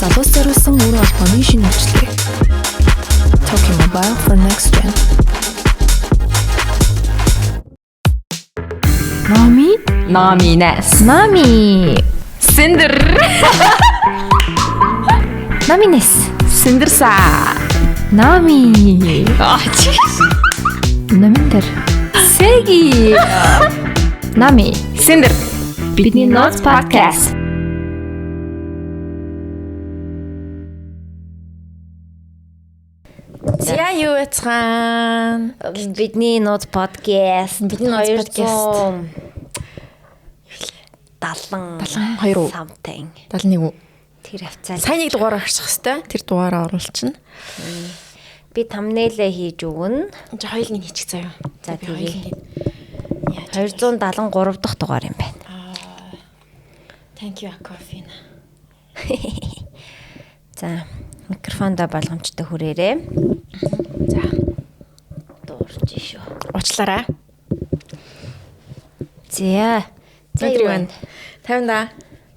Залуус зориулсан үр холбооны шинэ үйлчлэг. Talking Mobile for Next Gen. Nami. Cinder. Namines. Cindersa. Nami. Наминдэр. Segi. Nami. Cinder. Бидний Notes podcast. За юу яцхан? Бидний Notes podcast. Бидний Notes podcast. 72 something. 71. Тэр хавцаа. Сайн нэг дугаар орчих хэвээр. Тэр дугаараа оруулчихна. Би thumbnail хийж өгнө. Хоёулын хийчих заяа. За тэгээ. 273 дахь дугаар юм байна. Thank you Aquafina. За микрофондоо болгоомжтой хүрээрээ. За. Дуурч шүү. Уучлаарай. За. Өдрийг байна. 50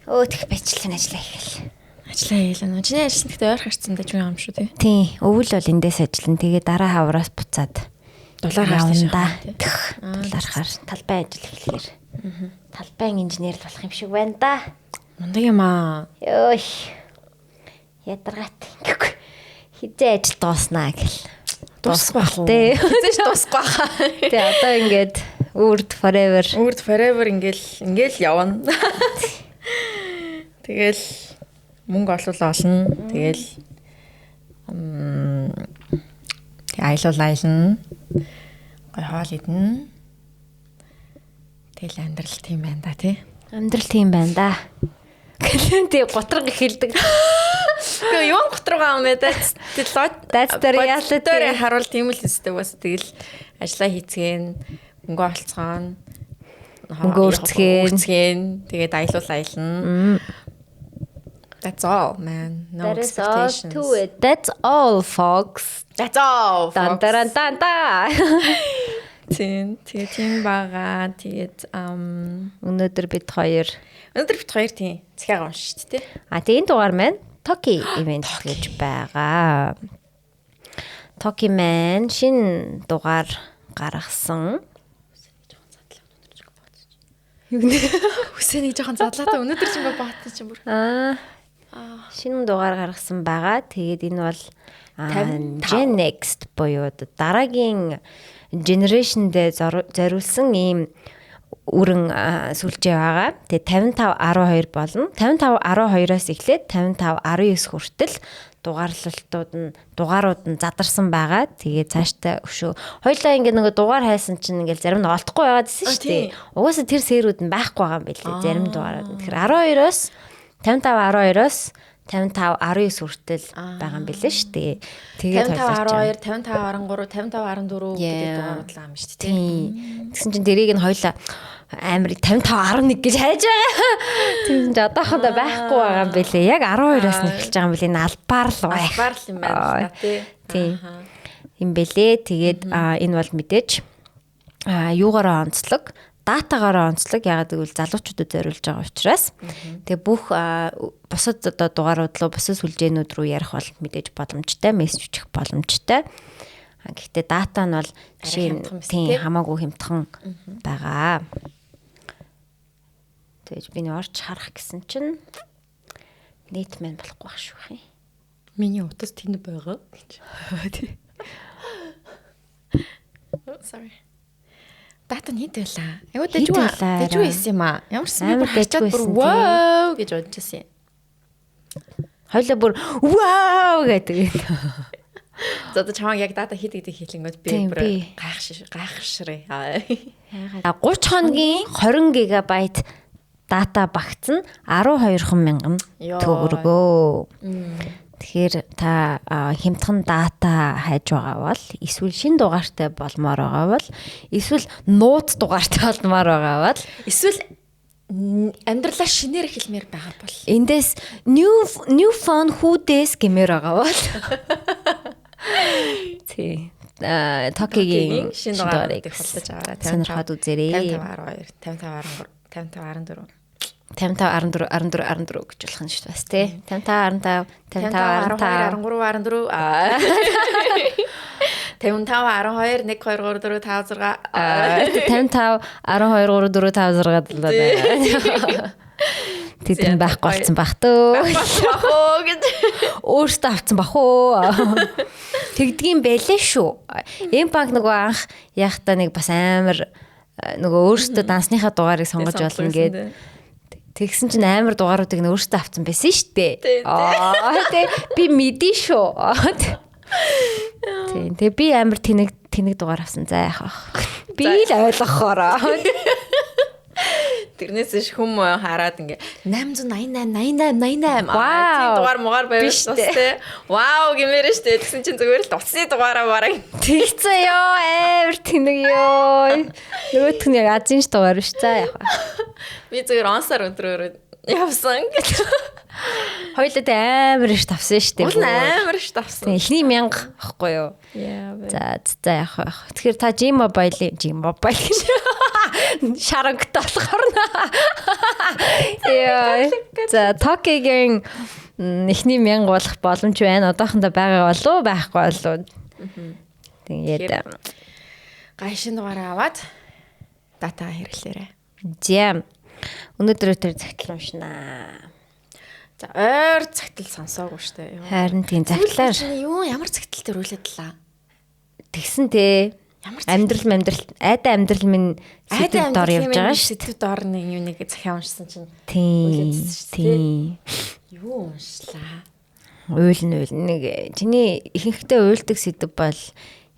Өөх бичлэн ажиллаа хийгээл. Ажиллаа хийлээ. Чиний ажилласан гэхдээ ойр харцсан дэж байгаа юм шүү тий. Тий, өвөл бол эндээс ажиллана. Тэгээ дараа хавраас буцаад Дулаар харсан да. Дулаархаар талбай ажил эхлэхээр. Талбайн инженер л болох юм шиг байна да. Мундаг юм аа. Ёй. Ядаргаат ингэхгүй. Хизээ ажил дууснаа гэл. Дуусахгүй байх уу? Тий. Хизээш дуусахгүй хаа. Тий, одоо ингээд үрд forever. Үрд forever ингээл явна. Тэгэл мөнгө олно. Тэгэл аялна. Гой хоол идэнэ. Тэгэл амьдрал тийм байна да тий. Амьдрал тийм байна да. Тий, готрог эхэлдэг. Гэхдээ юу готрогоо юм бэ? That's the reality. Тэр харуул тийм л өстэй бас тэгэл ажиллаа хийцгэн, мөнгө олцгоон. Мөнгө үрцгэн. Тэгээд аялна. That's all, man. No That is all expectations. to it. That's all, folks. That's all. Дан таран дан та. Тийм бага. Тэгээд Өнөөдөр бид хоёр тийм захиагаа уншиж шүү дээ. тэгээ энэ дугаар маань Токи ивент гэж байгаа. Токи маань шинэ дугаар гаргасан. Хүсэнийг жоохон задлаа та өнөөдөр ч юм ба баатсан ч юм бүр. Шинэ дугаар гаргасан байгаа. Тэгээд энэ бол Gen Next буюу дараагийн generation-д зориулсан ийм үрэн сүлжээ байгаа. Тэгээ 55 12 болно. 55 12-оос эхлээд 55 19 хүртэл дугаарууд нь задарсан байгаа. Тэгээ цааштай өшөө. Хоёлаа ингээ нөгөө дугаар хайсан чинь ингээл зарим нь олдохгүй байгаад байсан шүү дээ. Угаасаа тэр сэрүүд нь байхгүй байгаа юм билээ. Зарим дугаарууд. Тэгэхээр 12-оос 55 12-оос 55 19 хүртэл байгаа юм билээ шүү дээ. Тэгээд 55 12 55 13 55 14 гэдэг дугаарууд л юм шүү дээ. Тэгсэн чинь дэрийг нь хоёлаа амир 55 11 гэж хайж байгаа. Тэгсэн чинь одоохондоо байхгүй байгаа юм билээ. Яг 12-оос нь эхэлж байгаа юм билээ. Албаар л бай. Албаар л юм байна тий. Юм бэлээ. Тэгээд энэ бол мэдээж юугаараа онцлог, датагаараа онцлог. Ягаад гэвэл залуучуудад зориулж байгаа учраас. Тэгээ бүх бусад одоо дугаарууд руу, бусад сүлжээнүүд рүү ярих бол мэдээж боломжтой, мессеж өчөх боломжтой. Гэхдээ дата нь бол тийм хамаагүй хямдхан байгаа. Тэгэж би орч харах гэсэн чинь нийт маань болохгүй байх шүү хэ. Миний утас тэнд байгаа гэж. Sorry. Дата нь хэд байлаа? Айгуу дэжгүй байсан юм аа. Ямар ч юм харчаад бүр вау гэж бодчихсон юм. Хоёлаа бүр вау гэдэг. За чамаг яг дата хэд гэдэг хэлэнгөт би бүр гайхширээ. 30 хоногийн 20 гигабайт дата багтсан 12,000 төгрөгөө. Тэгэхээр та хямдхан дата хайж байгаа бол эсвэл шинэ дугаартай болмоор байгаа бол эсвэл нууц дугаартай болмоор байгаа бол эсвэл амьдралаа шинээр хэлмээр байгаа бол эндээс new phone хүүдээс гэмээр байгаа бол тий Токигийн шинэ дугаарыг худалдаж аваарай. сонирхоод үзээрэй. 55 12 55 14 55 14 14 14 гэж болох нь шүү дээ бас тий. 55 15 55 55 12 1 2 3 4 5 6 55 12 3 4 5 6 болоо. Тэд байхгүй болсон бах төө. гэж Өөртөө авцсан бах уу. Тэгдгийн байлээ шүү. Банк нөгөө анх яахта нэг бас амар нөгөө өөртөө дансныхаа дугаарыг сонгож болно гээд тэгсэн чинь амар дугааруудыг нь өөртөө авцсан байсан шүү дээ. Тэг би мэдээ шүү. Тэгээ би амар тэнэг дугаар авсан за яах вэ? Би л ойлгохоороо. Тэрнээс ш хүм хараад ингээ 888 дугаар мугаар байвал тустай. Вау гэмээр штэ. Тэгсэн чинь зүгээр л дуцны дугаараа бараг тэгцээ ёо амар тэнэг ёо. Нөгөөх нь яг азийн дугаар биш за яах вэ? Би зүгээр онсоор өдрөөр явсан гэж. Хоёулаа амар ш тавсан штэ. Уул амар ш тавсан. Эхний 1000 ахгүй юу? За яах вэ? Тэгэхээр та G-Mobile гэж шарангт болохоор яа. За Токигийн эхний 1000 болох боломж байна. Одоохондоо байгаа болов байхгүй болов. Тэгээд гайшин дугаараа аваад дата хэрэглээрэй. Зям. Өнөөдөр цагтл уншнаа. За ойр цагтл сонсоогүй штэ. Харин тийм цагтлаар юу ямар цагтл төр үлээдлээ. Тэгсэн тий. Амьдрал айда амьдрал минь сэдв дор явж байгаа шүү. Сэдв дор нэг юм нэг захиа уншсан чинь. Тийм. Юу уншлаа? Уйл нэг чиний ихэнхдээ уйлдаг сэдв бол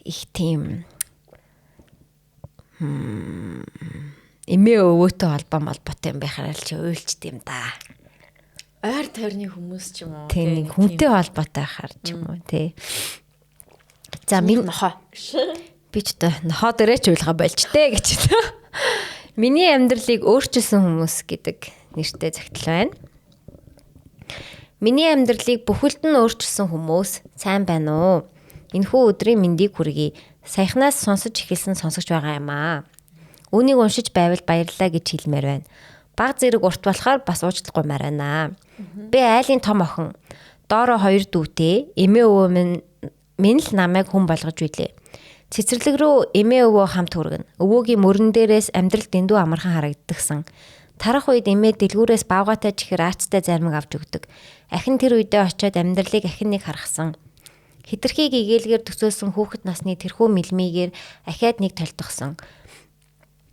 их тийм эмээ өвөөтэй холбоотой юм байхаар л чи уйлчт юм да. Ойр тойрны хүмүүс ч юм уу. Тийм хүнтэй холбоотой байхаар ч юм уу тий. За минь нохоо. Би ч нохоо дээрээ ч уйлгаа болж тээ гэж. Миний амьдралыг өөрчилсөн хүмүүс гэдэг нэртэй загтал байна. Миний амьдралыг бүхэлд нь өөрчилсөн хүмүүс сайн байна уу? Энэхүү өдрийн мэндийг хүргэе. Саяхнаас сонсож эхэлсэн сонсогч байгаа юм аа. Үүнийг уншиж байвал баярлалаа гэж хэлмээр байна. Баг зэрэг урт болохоор бас уучлахгүй марана. Би айлын том охин. Доороо 2 дүүтэй, эмээ өвөө минь л намайг хүн болгож билээ. Цэцэрлэг рүү эмээ өвөө хамт хүргэнэ. Өвөөгийн мөрөн дээрээс амьдрал дэндүү амархан харагддагсан. Тарах үед эмээ дэлгүүрээс бавгаатай чихэр аацтай зармиг авч өгдөг. Ахин тэр үедээ очиод амьдралыг ахин нэг харгасан. Хитрхийг игээглэгээр төсөөлсөн хүүхэд насны тэрхүү мэлмигээр ахиад нэг толтгосон.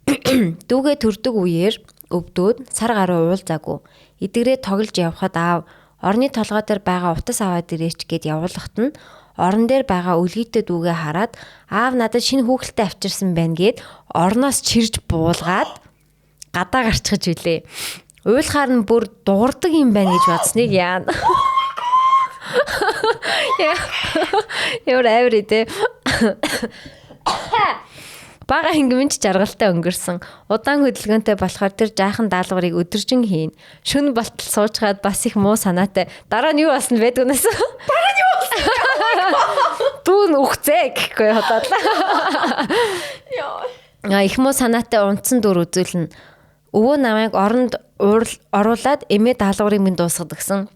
Дүүгээ төрдөг үеэр өвдөөд сар гаруй уулзаагүй. Эдгэрээ тоглож явхад аав орны толгой дээр байгаа утас аваад ирээч гэд явуулахад нь орон дээр байгаа үлгийтэй дүүгээ хараад аав надад шинэ хүүхэлтэй авчирсан байна гэд орноос чирж буулгаад гадаа гарчхаж билээ. Уйлахаар нь бүр дуурдаг юм байна гэж бодсныг яана. Яа авир идэ. Бага хингэмч жаргалтай өнгөрсөн. Удаан хөдөлгөөнтэй болохоор тэр жаахан даалгаврыг өдөржин хийн. Шүн болтол суучгаад бас их муу санаатай. Дараа нь юу басна байдаг унаас. Дараа нь юу басна? Дүүн үхзээ гэхгүй хотлоо. Яа. Их муу санаатай унтсан дүр үзүүлнэ. Өвөө намайг оронд оруулаад эмээ даалгаврыг минь дуусгад гсэн.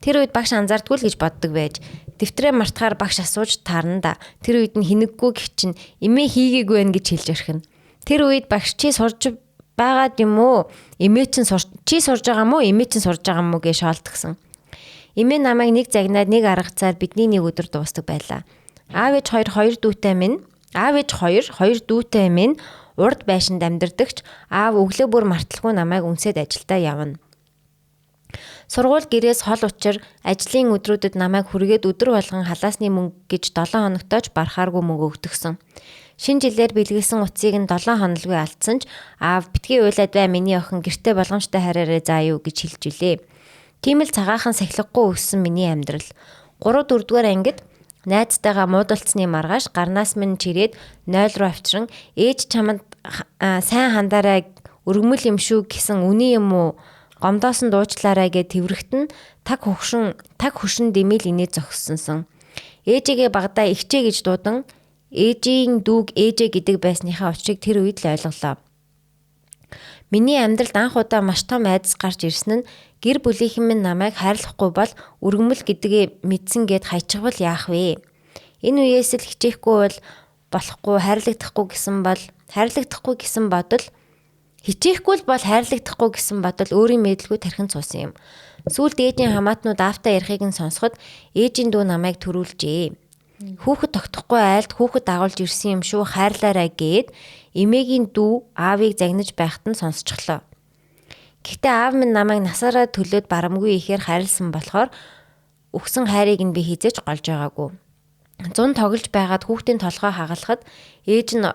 Тэр үед багш анзаардгүй л гэж боддог байж. Дэвтрээ мартахаар багш асууж таарна да. Тэр үед нь хинэггүй гिचэн эмээ хийгээгүй байх гэж хэлж өрхөн. Тэр үед багш чи сурж байгаад юм уу? Эмээ чинь чи сурж байгаа мó? Эмээ чинь сурж байгаа мó гэж шаалтгсан. Эмээ намайг нэг загнаад нэг аргацаар бидний нэг өдөр дуустдаг байлаа. Аав ээж хоёр дүүтэй минь урд байшинд амьдардагч аав өглөө бүр марталгүй намайг үнсээд ажилдаа явна. Сургууль гэрээс хол учир ажлын өдрүүдэд намайг хүргээд өдөр болгон халаасны мөнгө гэж 7 хоногтойч барахааргүй мөнгө өгдөгсөн. Шинэ жилээр бэлгэлсэн утсыг нь 7 хонолгүй алдсан ч аав битгий уйлаад бай миний охин гэртээ болгоомжтой хараарай заа юу гэж хэлж үлээ. Тийм л цагаахан сахилахгүй өссөн миний амьдрал. 3-4 дугаар ангид найзтайгаа муудалцсны маргааш гарнаас минь чирээд 0 руу авчран ээж чамд сайн хандараа өргөмөл юм шүү гэсэн үний юм уу? Гомдоосон дуучлаарай гэд тэврэхт нь таг хөшин дэмэл инээ зогссонсон. Ээжигээ багадаа ихчээ гэж дуудан ээжийн дүүг ээжээ гэдэг байсныхаа учрыг тэр үед л ойлголоо. Миний амьдралд анх удаа маш том айдас гарч ирсэн нь гэр бүлийнхэн минь намайг хайрлахгүй бол өргөмөл гэдгээ мэдсэн гэд хайчихвал яах вэ? Энэ үеэс л хичээхгүй болохгүй хайрлагдахгүй гэсэн бодол хичээхгүй бол хайрлагдахгүй гэсэн бодол өөрийн мэдлгүй тархин цуусан юм. Сүүлд ээжийн хамаатнууд аавтаа ярихыг нь сонсоход ээжийн дүү намайг төрүүлжээ. Хүүхэд тогтохгүй айлд хүүхэд дагуулж ирсэн юм шүү хайрлаарай гээд эмээгийн дүү аавыг загнаж байхад нь сонсчихлоо. Гэхдээ аав минь намайг насаараа төлөөд барамгүй ихээр хайрлсан болохоор өгсөн хайрыг нь би хизээч голж байгаагүй. Зун тоглож байгаад хүүхдийн толгой хагалахад ээж нь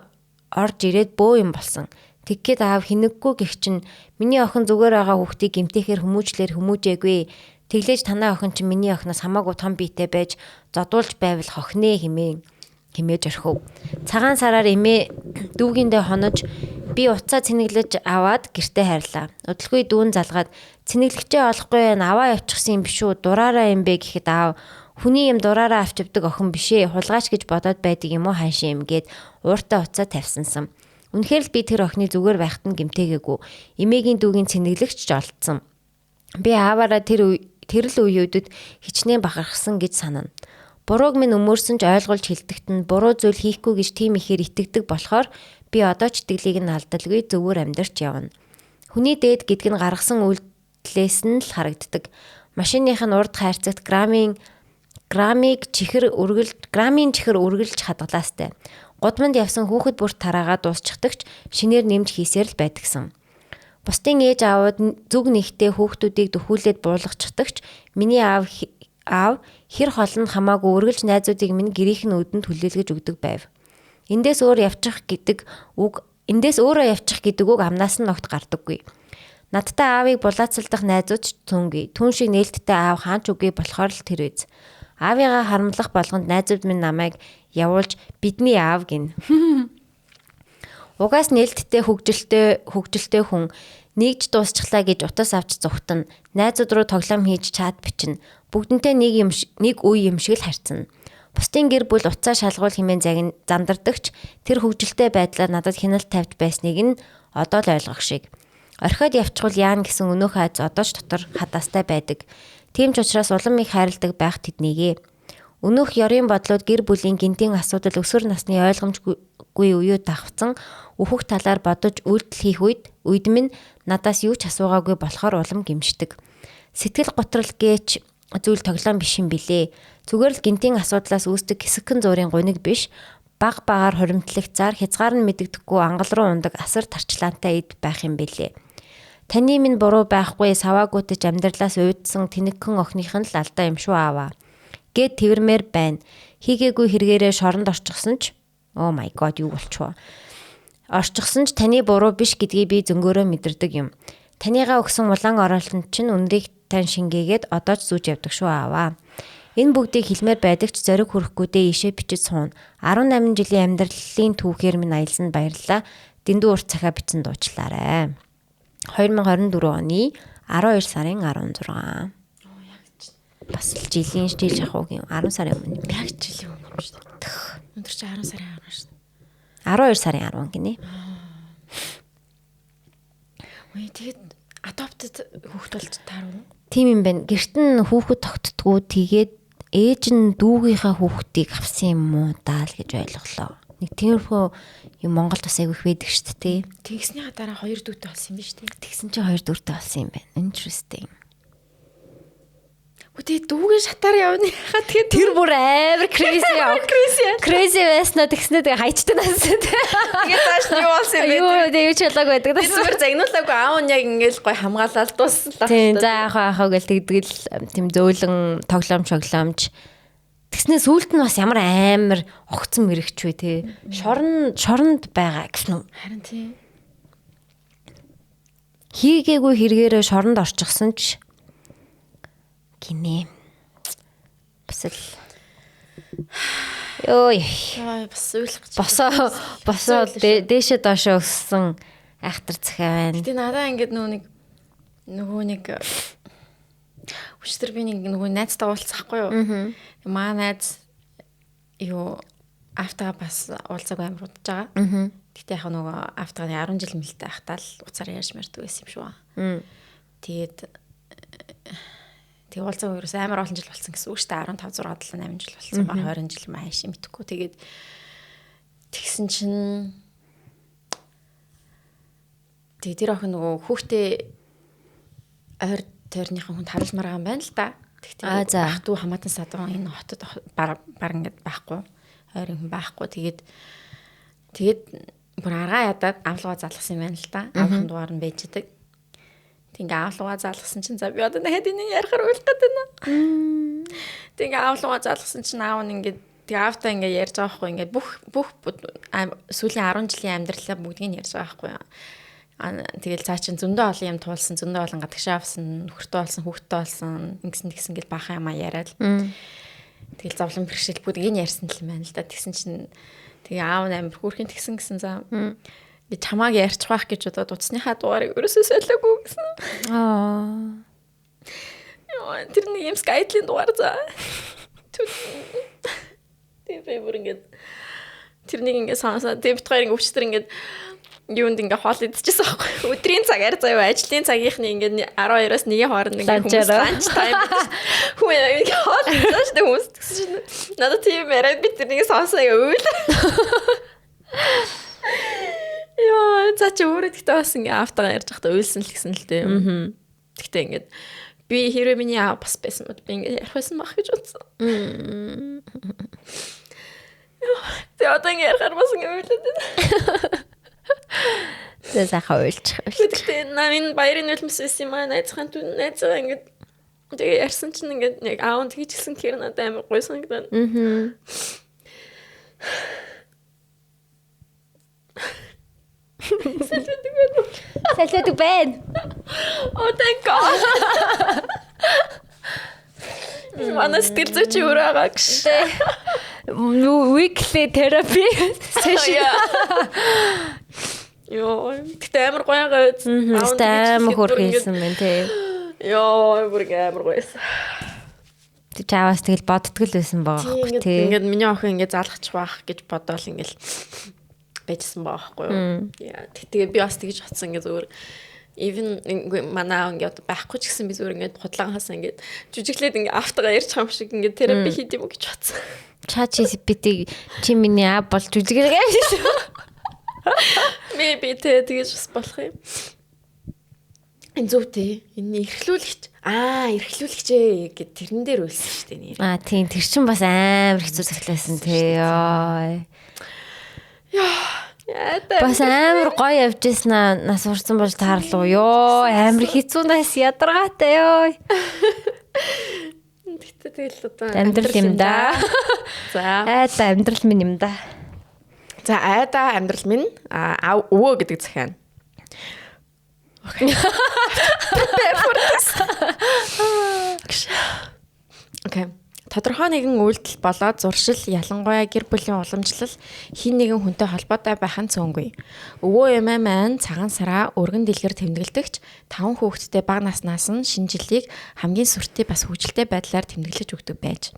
орж ирээд бөө юм болсон. Тэгэхэд аав хинэггүй гэх чинь миний охин зүгээр байгаа хүүхдийг гэмтээхээр хүмүүжээгүй. Тэглээж танай охин чинь миний охиноос хамаагүй том биетэй байж зодуулж байвал хохинээ химээж орхив. Цагаан сараар эмээ дүүгиндээ хонож би уцаа цэнэглэж аваад гэртээ хайрлаа. Удалгүй дүүн залгаад цэнэглэгчээ олохгүй аваа явчихсан юм биш үү? Дураараа юм бэ гэхэд аав хүний юм дураараа авчивдаг охин бишээ. Хулгайч гэж бодоод байдаг юм уу хаашаа юм гээд ууртаа уцаа тавьсансан. Үнэхээр л би тэр охины зүгээр байхад нь гэмтээгээгүй. Эмээгийн дүүгийн цэнэглэгч ч олдсон. Би ааваараа тэр л үеүүдэд хичнээн бахархсан гэж санана. Бурууг минь өмөрсөн ч ойлгуулж хэлдэгт нь буруу зүйл хийхгүй гэж тийм ихээр итгэдэг болохоор би одоо ч итгэлийг нь алдалгүй зөвөр амьдарч явна. Хүний дээд гэдг нь гаргасан үйлдэлээс нь л харагддаг. Машиных нь урд хайрцагт граммing чихэр үргэлж хадгалаастай. Гудамд явсан хүүхэд бүрт тараагаа дуусчихдагч шинээр нэмж хийсээр л байдагсан. Бусдын ээж аавууд зүг нэгтээ хүүхдүүдийг дөхүүлээд буулгачдагч миний аав хэр холнд хамаагүй үргэлж найзуудыг минь гэрийнх нь өдөнд хүлээлгэж өгдөг байв. Эндээс өөрөө явчих гэдэг үг амнаас нь огт гардаггүй. Надтай аавыг булаацалдах найзууд ч түнгүй. Түн шиг нээлттэй аав хаач үгүй болохоор л тэр үз. Аавыгаа харамлах болгонд найзууд минь намайг явуулж бидний аав гин. Угаас нээлттэй хөгжилтэй хүн нэгж дуусчлаа гэж утас авч зүхтэн найзууд руу тоглоом хийж чат бичнэ. Бүгдэнтэй нэг үе юм шиг л харцна. Бусдын гэр бүл уцаа шалгуул хэмээн замдардагч тэр хөгжилтэй байдлаар надад хяналт тавьж байсныг нь одоо л ойлгох шиг. Орхиод явчихвал яана гэсэн өнөөхөө айц одоо ч дотор хатаастай байдаг. Тийм ч учраас улам их хайрладаг байх тэднийгээ. Өнөөх ёрын бодлоод гэр бүлийн гинтийн асуудал өсвөр насны ойлгомжгүй үеуд давхцсан өөхөх талаар бодож үйлдэл хийх үед минь надаас юу ч асуугаагүй болохоор улам гимшдэг. Сэтгэл готрол гээч зүйл тоглоом биш юм билээ. Зүгээр л гинтийн асуудлаас үүсдэг хэсэгхэн зуурын гуниг биш. Багаар хоримтлах зар хязгаар нь мэдэгдэхгүй ангал руу ундаг асар тарчлаантай эд байх юм билээ. Таны минь буруу байхгүй саваагуутаж амьдралаас уйдсан тэнэгхэн охиных нь л алдаа юм шүү ааваа. Гэт тэрмээр байна. Хийгээгүй хэрэгээрээ шоронд орчихсон ч oh my god юу болчихвоо. Орчихсон ч таны буруу биш гэдгийг би зөнгөөрөө мэдэрдэг юм. Таныгаа өгсөн улаан оролтонд чинь өнрийг тань шингээгээд одоо ч зүүж явдаг шүү ааваа. Энэ бүгдийг хэлмээр байдаг ч зориг хүрэхгүйдээ ишээ бичиж суун. 18 жилийн амьдралын түүхээр минь аялсанд баярлалаа. Дэндүү урт цахиа бичсэн дуучлаарай. 2024 оны 12 сарын 16. Бас л жил шахуугийн 10 сарын өмнө. Яг жилийн өмнө юм шүү дээ. Өндөр чи 10 сарын 10 шүү дээ. 12 сарын 10 гинэ. Ой тэгээд adopted хүүхэд болж таарав. Тийм юм байна. Гэрт нь хүүхэд тогтдгоо тэгээд ээж нь дүүгийнхаа хүүхдийг авсан юм уу даа л гэж ойлголоо. Нэг тиймэрхүү юм Монголд бас айгүйх байдаг шүү дээ. Тэгснийхаа дараа 2 дүүтэй болсон юм биш үү? Тэгсэн чинь 2 дүүтэй болсон юм байна. Interesting. Үгүй дүүгийн шатаар явна. Тэгээд тэр бүр амар crazy байснаа тэгснээ тэгээ хайчдаг насаа. Тэгээд тааш нь юу болсон юм бэ? Юу дээ юу ч ялгааг байдаг. Би зүгээр загнуулаагүй аав нь яг ингээл гой хамгаалаад дууссан. Тийм за яхаа гэл тэгдэл тийм зөөлөн тоглоомж. Тэгснээ сүулт нь бас ямар амар огцсон мэрэгч вэ те. Шоронд байгаа гэсэн үү? Харин тийм. Хийгээгүй хэрэгээрээ шоронд орчихсон ч гинэ. Бас л ёо бас уйлах гэж. Босоо дээшээ доошоо өссөн айхтар захиа байна. Гэтэ надаа ингээд нөгөө нэг өчтөр би нэг нөгөө найзтай уулзахгүй юу? Маа найз юу автаа бас уулзаагүй амар удаж байгаа. Гэтэ яг нөгөө автаа 10 жил мэлтэй ахтаа л уцаар ярьж мэрдэг байсан юм шүү. Тэгээд уулзаагүй ерөөс амар олон жил болсон гэсэн үг шүү дээ. 15 6 7 8 жил болсон ба 20 жил маш мэдхгүй. Тэгээд тэгсэн чинь тэгээд тэр охин нөгөө хүүхдээ ойр тойрныхан хүнд харуулмаар байгаа юм байна л да. Тэгтээ ах トゥ хамаатан садан энэ хотод баг ингээд байхгүй. Ойрын хүн байхгүй. Тэгээд бүр аргаа ядаад авлага залгасан юм байна л да. Аврахын дугаар нь байждаг. Тэг ингээ авлага залгасан чинь за би одоо дахиад энийг ярихаар уйлах гэдэг юм. Тэг ингээ авлага залгасан чинь аав нь ингээ тэг аавтаа ингээ ярьж байгаа байхгүй. Ингээ бүх сүүлийн 10 жилийн амьдралаа бүгдийг нь ярьж байгаа байхгүй. Тэгэл цаа чин зөндөө олон юм туулсан, зөндөө олон гадагшаа авсан, нөхөртөө болсон, хүүхдтэй болсон, ингэсэн гэл бахан юмаа яриад. Тэгэл зовлон бэрхшээл бүгдийг нь ярьсан л юм байна л да. Тэгсэн чинь тэгээ аав амар хүүрхийн тэгсэн гэсэн за би чамааг ярьчих байх гэж бодоод утасныхаа дугаарыг өрөөсөө солиогүй гэсэн. Яа, тэр нэг юм скайтлын дугаар за. Тэгээ бүр ингээд тэрнийг ингээд сонсоод тэг бит хоёр ингээд өвчтөр ингээд юунд ингээ хоол идчихсэн байхгүй. Өдрийн цагаар заяа ажлын цагийнхны ингээ 12-оос 1-ийн хооронд ингээ хүмүүс ланч тайм хүн ингээ хоол идчихсэн хүмүүс гэсэн чинь надад тийм яриад би тэрнийг сонсоо өөл. Яа, за чи өөрөө тэгтээ бас ингээ автаа ярьж байхдаа өөлсөн л гэсэн л дээ. Тэгтээ ингээ би хэрвээ миний аав бас байсан бол би ингээ ярих байсан байх гэж бодсон. Тэгээ одоо ингээ ярихаар бас ингээ өөлөд байна. Тэгээ сайхан уйлчих. Гэхдээ намын баярын нулимс байсан юм аа. Найзхан түн найзгаа ингээд тэгээ ярьсан чинь ингээд яг аав нь хийчихсэн хэрэг надад амар гоё санагдана. Салфетик байна. Oh thank God. Манай сэтгэл зүйч юу байгаа гэж. Weekly therapy session. Йоо, тэгтээ амар гоё гайд. Амар хөрхийсэн байна тий. Йоо, бүр амар гоёсэн. Тэг чаавас тэгэл боддгол байсан байгаа тий. Ингээд миний охин ингээд залгачих байх гэж бодоол ингээд байжсан байхгүй юу. Яа, тэгээ би бас тэгж бодсон ингээд зүгээр even манаа ингээд байхгүй ч гэсэн би зүгээр ингээд худлаагаас ингээд жүжиглээд ингээд автгаа ярьж байгаа юм шиг ингээд терапи хийх юм гэж бодсон. ChatGPT чи миний аав болж жүжиглээ гэсэн. Maybe тэгэж бас болох юм. Энэ зөвтэй. Энэ эрхлүүлэгч. Эрхлүүлэгч гэд тэрэн дээр үлсэн шүү дээ нэр. Тийм тэр чин бас амар хэцүү захилсан тий. Бас амар гоё явжсэн нас урсан болж таарлуу. Ёо амар хэцүү нас ядаргаатай ёо. Тэгэл одоо амьдрал юм да. За. Айда амьдрал минь юм да. За айда амьдрал минь өвөө гэдэг захиан. Окей. Тодорхой нэгэн үйлдэл болоод зуршил, ялангуяа гэр бүлийн уламжлал хин нэгэн хүнтэй холбоотой байх нь цөөнгүй. Өвөө эмээ маань цагаан сараа өргөн дэлгэр тэмдэглэдэгч 5 хүүхэдтэй бага наснаас нь шинэ жилийг хамгийн сүртэй бас хөвгөлтэй байдлаар тэмдэглэж өгдөг байж.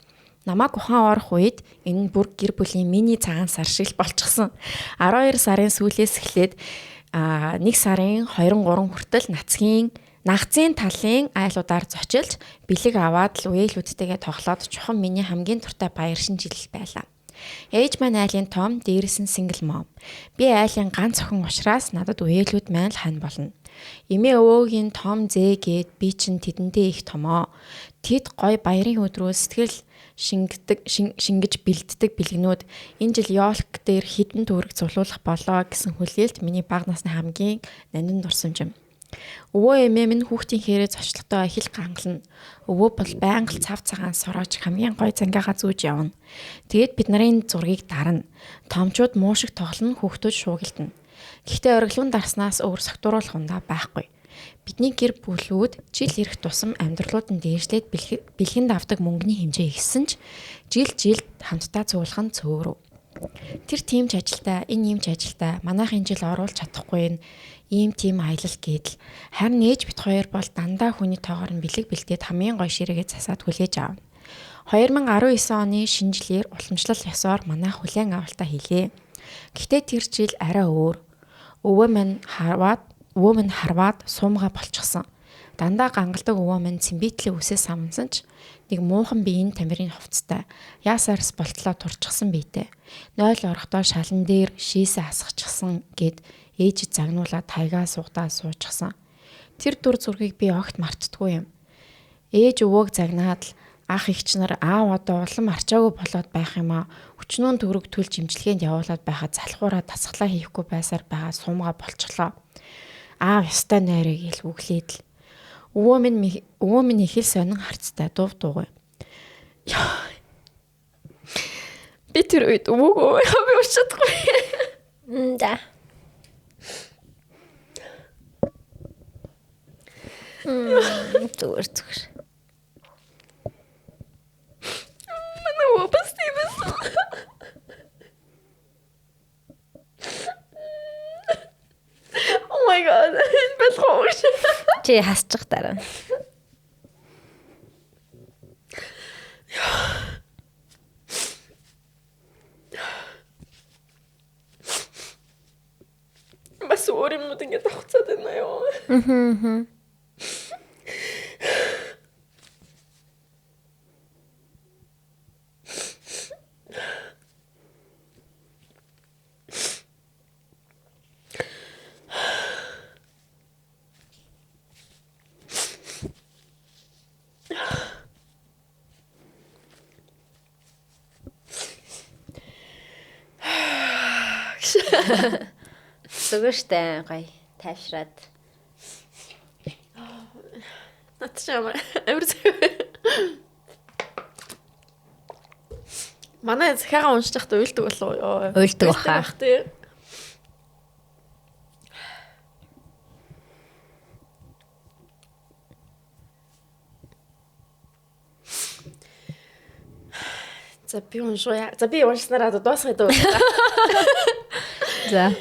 Намайг ухаан орох үед энэ бүр гэр бүлийн мини цагаан сар шиг болчихсон. 12 сарын сүүлээс эхлээд 1 сарын 2-3 хүртэл нагцын талын айлуудаар зочилж бэлэг аваад л үеэлүүдтэйгээ тоглоод чухам миний хамгийн туртай баяр шинэ жил байлаа. Ээж маань айлын том, дээрээс нь single mom. Би айлын ганц охин учраас надад үеэлүүд маань л хань болно. Эмээ өвөөгийн том зээгээд би чинь тэдэндээ их томоо. Тэд гой баярын өдрөө сэтгэл шингэж бэлддэг бэлгнүүд энэ жил ёолк дээр хідэн төгрөг цуглуулах болоо гэсэн хүлээлт миний бага насны хамгийн нандин дурсамж юм. Өвөө эмээ минь хүүхдийн хэрэг зочлогтой их л гангална. Өвөө бол байнга л цав цагаан сороож хамгийн гой зангиагаа зүүж явна. Тэгээд бид нарын зургийг дарна. Томчууд муу шиг тоглоно, хүүхдүүд шуугилдана. Гэхдээ ориглуун дарснаас өөр согтууруулах ундаа байхгүй. Бидний гэр бүлүүд жил ирэх тусам амьдралууд нь дээшлээд бэлгэнд авдаг мөнгөний хэмжээ ихсэн ч жил хамтдаа цуглах нь цөөрөв. Тэр тийм ч ажилтаа, энэ юм ч ажилтаа, манайхын жил оруулж чадахгүй нь ийм тийм аялал гэдэл. Харин ээж бит хоёр бол дандаа хүний тоогоор нь бэлэг бэлдээд хамгийн гоё ширээгээ засаад хүлээж аавна. 2019 оны шинжилгээр уламжлал ёсоор манайх хүлээн авалтаа хийлээ. Гэхдээ тэр жил арай өөр. Өвөө минь харваад суумгаа болчихсон. Дандаа гангалдаг өвөө минь цэмбитлээ үсээ самнсан ч нэг муухан биеийн тамирын хувцастай яасаарс болтлоо турчсан биетэй. 0 орохдоо шалан дээр шийсээ хасчихсан гэд ээж загнуулаад тайгаа суугдаа суучихсан. Тэр дүр зургийг би огт мартдаггүй юм. Ээж өвөөг загнаад л ах эгч нар аав одоо улам арчаагүй болоод байх юм аа. Өчнөө төгрөг төлж имчилгээнд явуулаад байхад залхуураа тасглаа хийхгүй байсаар байгаа суумгаа болчихлоо. Аав ёстой найрыг ил үглээд л. Өвөө минь их л сонин харцтай дуугүй. Би тэр үед өвөөгөө би уушдаггүй. Да. Зүгээр. Манай өвөө бас тийм байсан. Oh my god. Энэ бэлхоош. Чи хасчих дараа. Бас өөр юмнууд ингэ тавцаад байна ёо. Зүгээр штэ гоё тайвшраад. Натшаа амир. Манай захиагаа уншиж байхдаа уйлдаг болов ёо. Уйлдаг баха. За би уншия. За би уншснараа дуусгая дөө. За.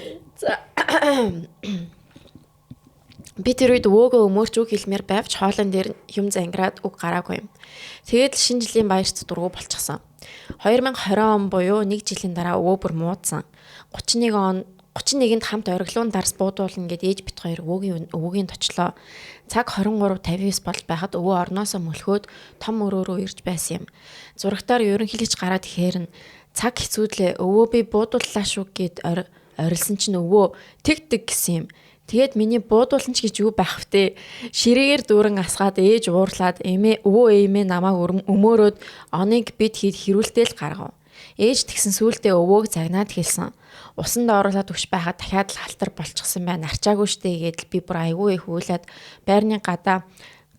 Би тэр үед өвөөгөө өмөрч үг хэлмээр байвч хоолон дээр юм зангираад үг гараагүй юм. Тэгээд л шинэ жилийн баярт дургу болчихсон. 2020 он буюу 1 жилийн дараа өвөө бүр муудсан. 31-нд хамт ориглуун дарс буудуулна гэд ээж бит хоёр өвөөгийн точлоо. Цаг 23:59 болж байхад өвөө орноосоо мөлхөөд том өрөөрөө ирж байсан юм. Зурагтаар ерөнхийлөгч гараад ихээр нь цаг хэцүүдлээ өвөө би буудууллаа шүү гэд орилсон чинь өвөө тэг гэсэн юм. Тэгээд миний буудуулан ч гэж юу байх втэ. Ширээгээр дүүрэн асгаад ээж уурлаад өвөө ээмээ намайг өмөөрөөд оныг бид хэрүүлтэл гаргав. Ээж тэгсэн сүултээ өвөөг загнаад хэлсэн. Усанд оруулаад өгч байхад дахиад л халтар болчихсон байна. Арчаагүй штэ гэдэл би бүр айгүй их үйлээд байрны гадаа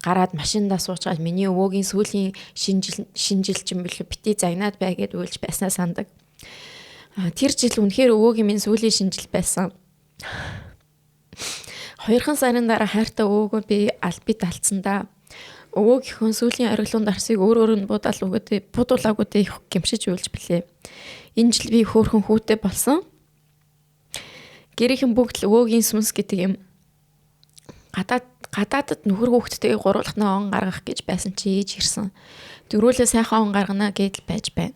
гараад машиндаа суучаад миний өвөөгийн сүүлийн шинжилчин билүү бити загнаад бай гэд уйлж байснаа сандаг. Тэр жил үнэхээр өвөөгийн минь сүүлийн шинжил байсан. 2 сарын дараа хайртай өвөөгөө би албид алдсандаа өвөөгийнхөө сүүлийн ориглуун дарсыг өөр нь буудуулаагүй дэ их гэмшиж уйлж билээ. Энэ жил би хөөхөн хүүтэй болсон. Гэрийнхэн бүгд л өвөөгийн сүнс гэдэг юм. Гадаадд нөхөр хүүхдтэйг гуруулахнаа он гаргах гэж байсан чи ээж ирсэн. Дөрүүлээ сайхан он гаргана гэдэл байж байна.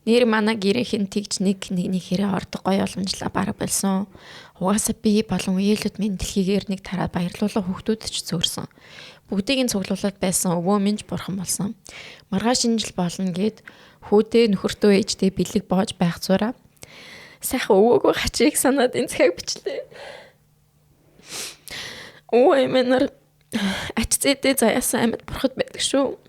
Нэр манай гэрийнхэн тэгж нэг хэрэг ордог гоё боломжлоо бараг болсон. Угаасаа би болон үеэлүүд минь дэлхийгээр нэг тараад баярлуулаа хүүхдүүд ч зөөрсөн. Бүгдийг нь цуглуулад байсан өвөө минь ч бурхан болсон. Маргааш шинжил болно гэд хүүдээ нөхөртөө ээжтэй бэлэг боож байх зураа. Сайхан өвөөгөө хачиг санаад энэ цагийг бичлээ. Өө эмээр ач зээдээ заяасан амьд бурхад байдаг шүү.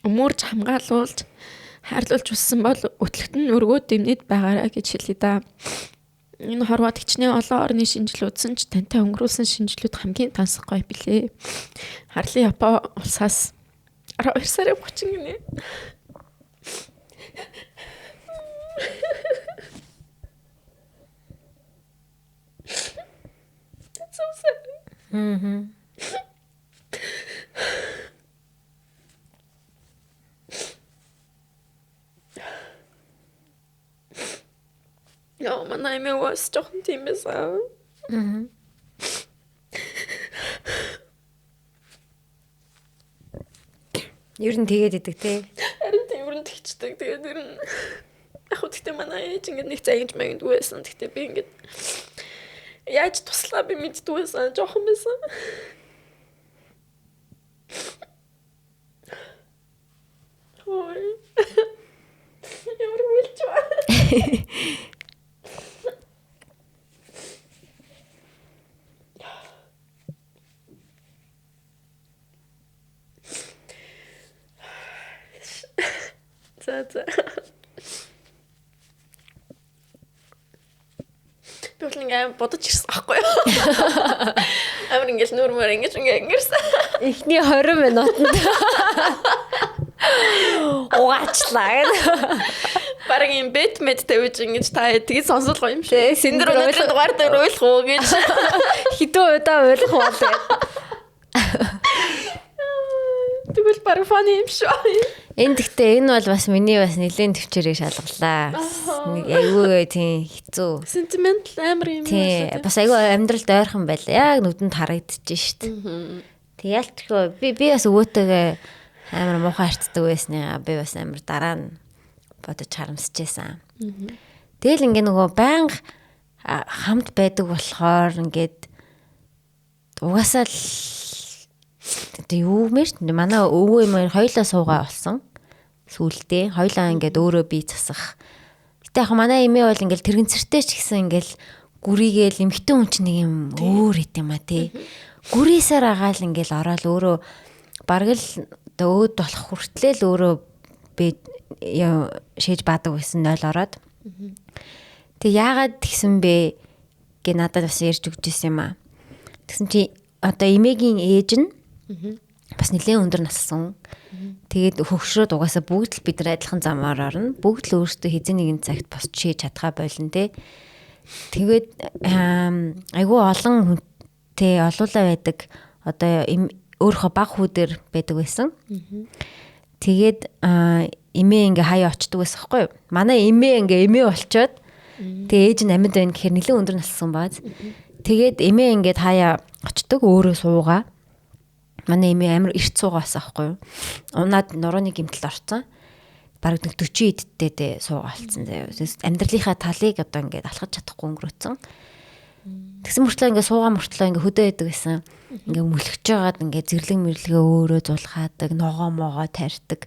Өмөрж хамгаалуулж хайрлуулж уссан бол өтлөгт нь өргөө дэмнэд байгаарай гэж хэлээ да. Энэ хорвоод хичнээн олон орны шинжил үзсэн ч тантай өнгөрүүлсэн шинжилүүд хамгийн тансах гоё билээ. Харлын Япон улсаас 12 сарын 30 гинэ. That's so sad. Ja, манай эмээ was жоохон тийм байсан. Ер нь тэгээд идэг те. Харин тийм ер нь тэгчдэг. Тэгээд ер нь яг хөө тэгтээ манай ээж ингээд нэг цагийнч маяг байсан. Тэгтээ би ингээд яаж туслаа би мэддэг байсан. Жохон байсан. Ой. Ямар үлч ба. За. Би бол ингээ бодож ирсэн аахгүй юу? Амар ингээл нүрмөр ингээрсэн. Эхний 20 минутанд угаачлаа гэдэг. Бараг юм бет мэд тавьж ингэж та тэгээд сонсолгоо юм шиг. Синдэр өнөөдрийн дугаар дээр ойлгох уу гэж. Хэдэн удаа ойлгох уу гэдэг. Тэгвэл бараг фаны юм шүү. Энд гэхдээ энэ бол бас миний бас нэлээд төвчээрийг шалгалаа. Нэг айгүй тийм хэцүү. Сентиментал амар юм байна. Бас айгүй амьдралд ойрхон байлаа. Яг нүдэнд харагдчих шít. Тэг ялчгүй би бас өвөөтэйгээ амар муухай харцдаг байснаа. Би бас амар дараа нь бодож харамсчихсан. Тэгэл ингээ нөгөө байнга хамт байдаг болохоор ингээд угаасаа л юу мэрч манай өвөө юм хоёлаа суугаа болсон. Сүултээ хоёлаа ингээд өөрөө бие засах. Гэтэ яг манай эмээ бол ингээд тэрэгцэртэй ч гэсэн ингээд гүрийгээл эмхтэн хүн чинь нэг юм өөр ит юм а тий. Гүрийсээр агаал ингээд ороод өөрөө бараг л өөд болох хүртлээл өөрөө би шээж баадаг байсан 0 ороод. Тэг яагаад тэгсэн бэ гэ надад бас ярьж өгч ирсэн юм а. Тэгсэн чи одоо эмээгийн ээж нь бас нэлээд өндөр нассан. Тэгээд хөгшрөөд угаасаа бүгд л бид нар адилхан замаар орно. Бүгд л өөрсдөө хэзээ нэгэн цагт босч хийж чадхаа болно те. Тэгээд айгүй олон хүнтэй олуулаа байдаг. Одоо өөрийнхөө баг хүүдэр байдаг байсан. Тэгээд эмээ ингээ хаяа очдөг байсан хгүй юу? Манай эмээ ингээ эмээ болчоод тэгээ ээж нь амьд байна гэхээр нэлээд өндөр нассан бааз. Тэгээд эмээ ингээд хаяа очдөг өөрөө суугаа. Манай эмээ амар эрт суугаасан ахгүй юу? Унаад нурууны гэмтэл орцсон. Бараг нэг 40 эдтэй суугаа болсон заяа. Амьдралынхаа талыг одоо ингээд алхаж чадахгүй өнгөрөөцөн. Тэгсэн мөртлөө ингээд суугаа мөртлөө ингээд хөдөө байдаг гэсэн. Ингээд мөлхөж байгаад ингээд зэрлэг мэрлэгээ өөрөө зулхаадаг, ногоо тарьдаг.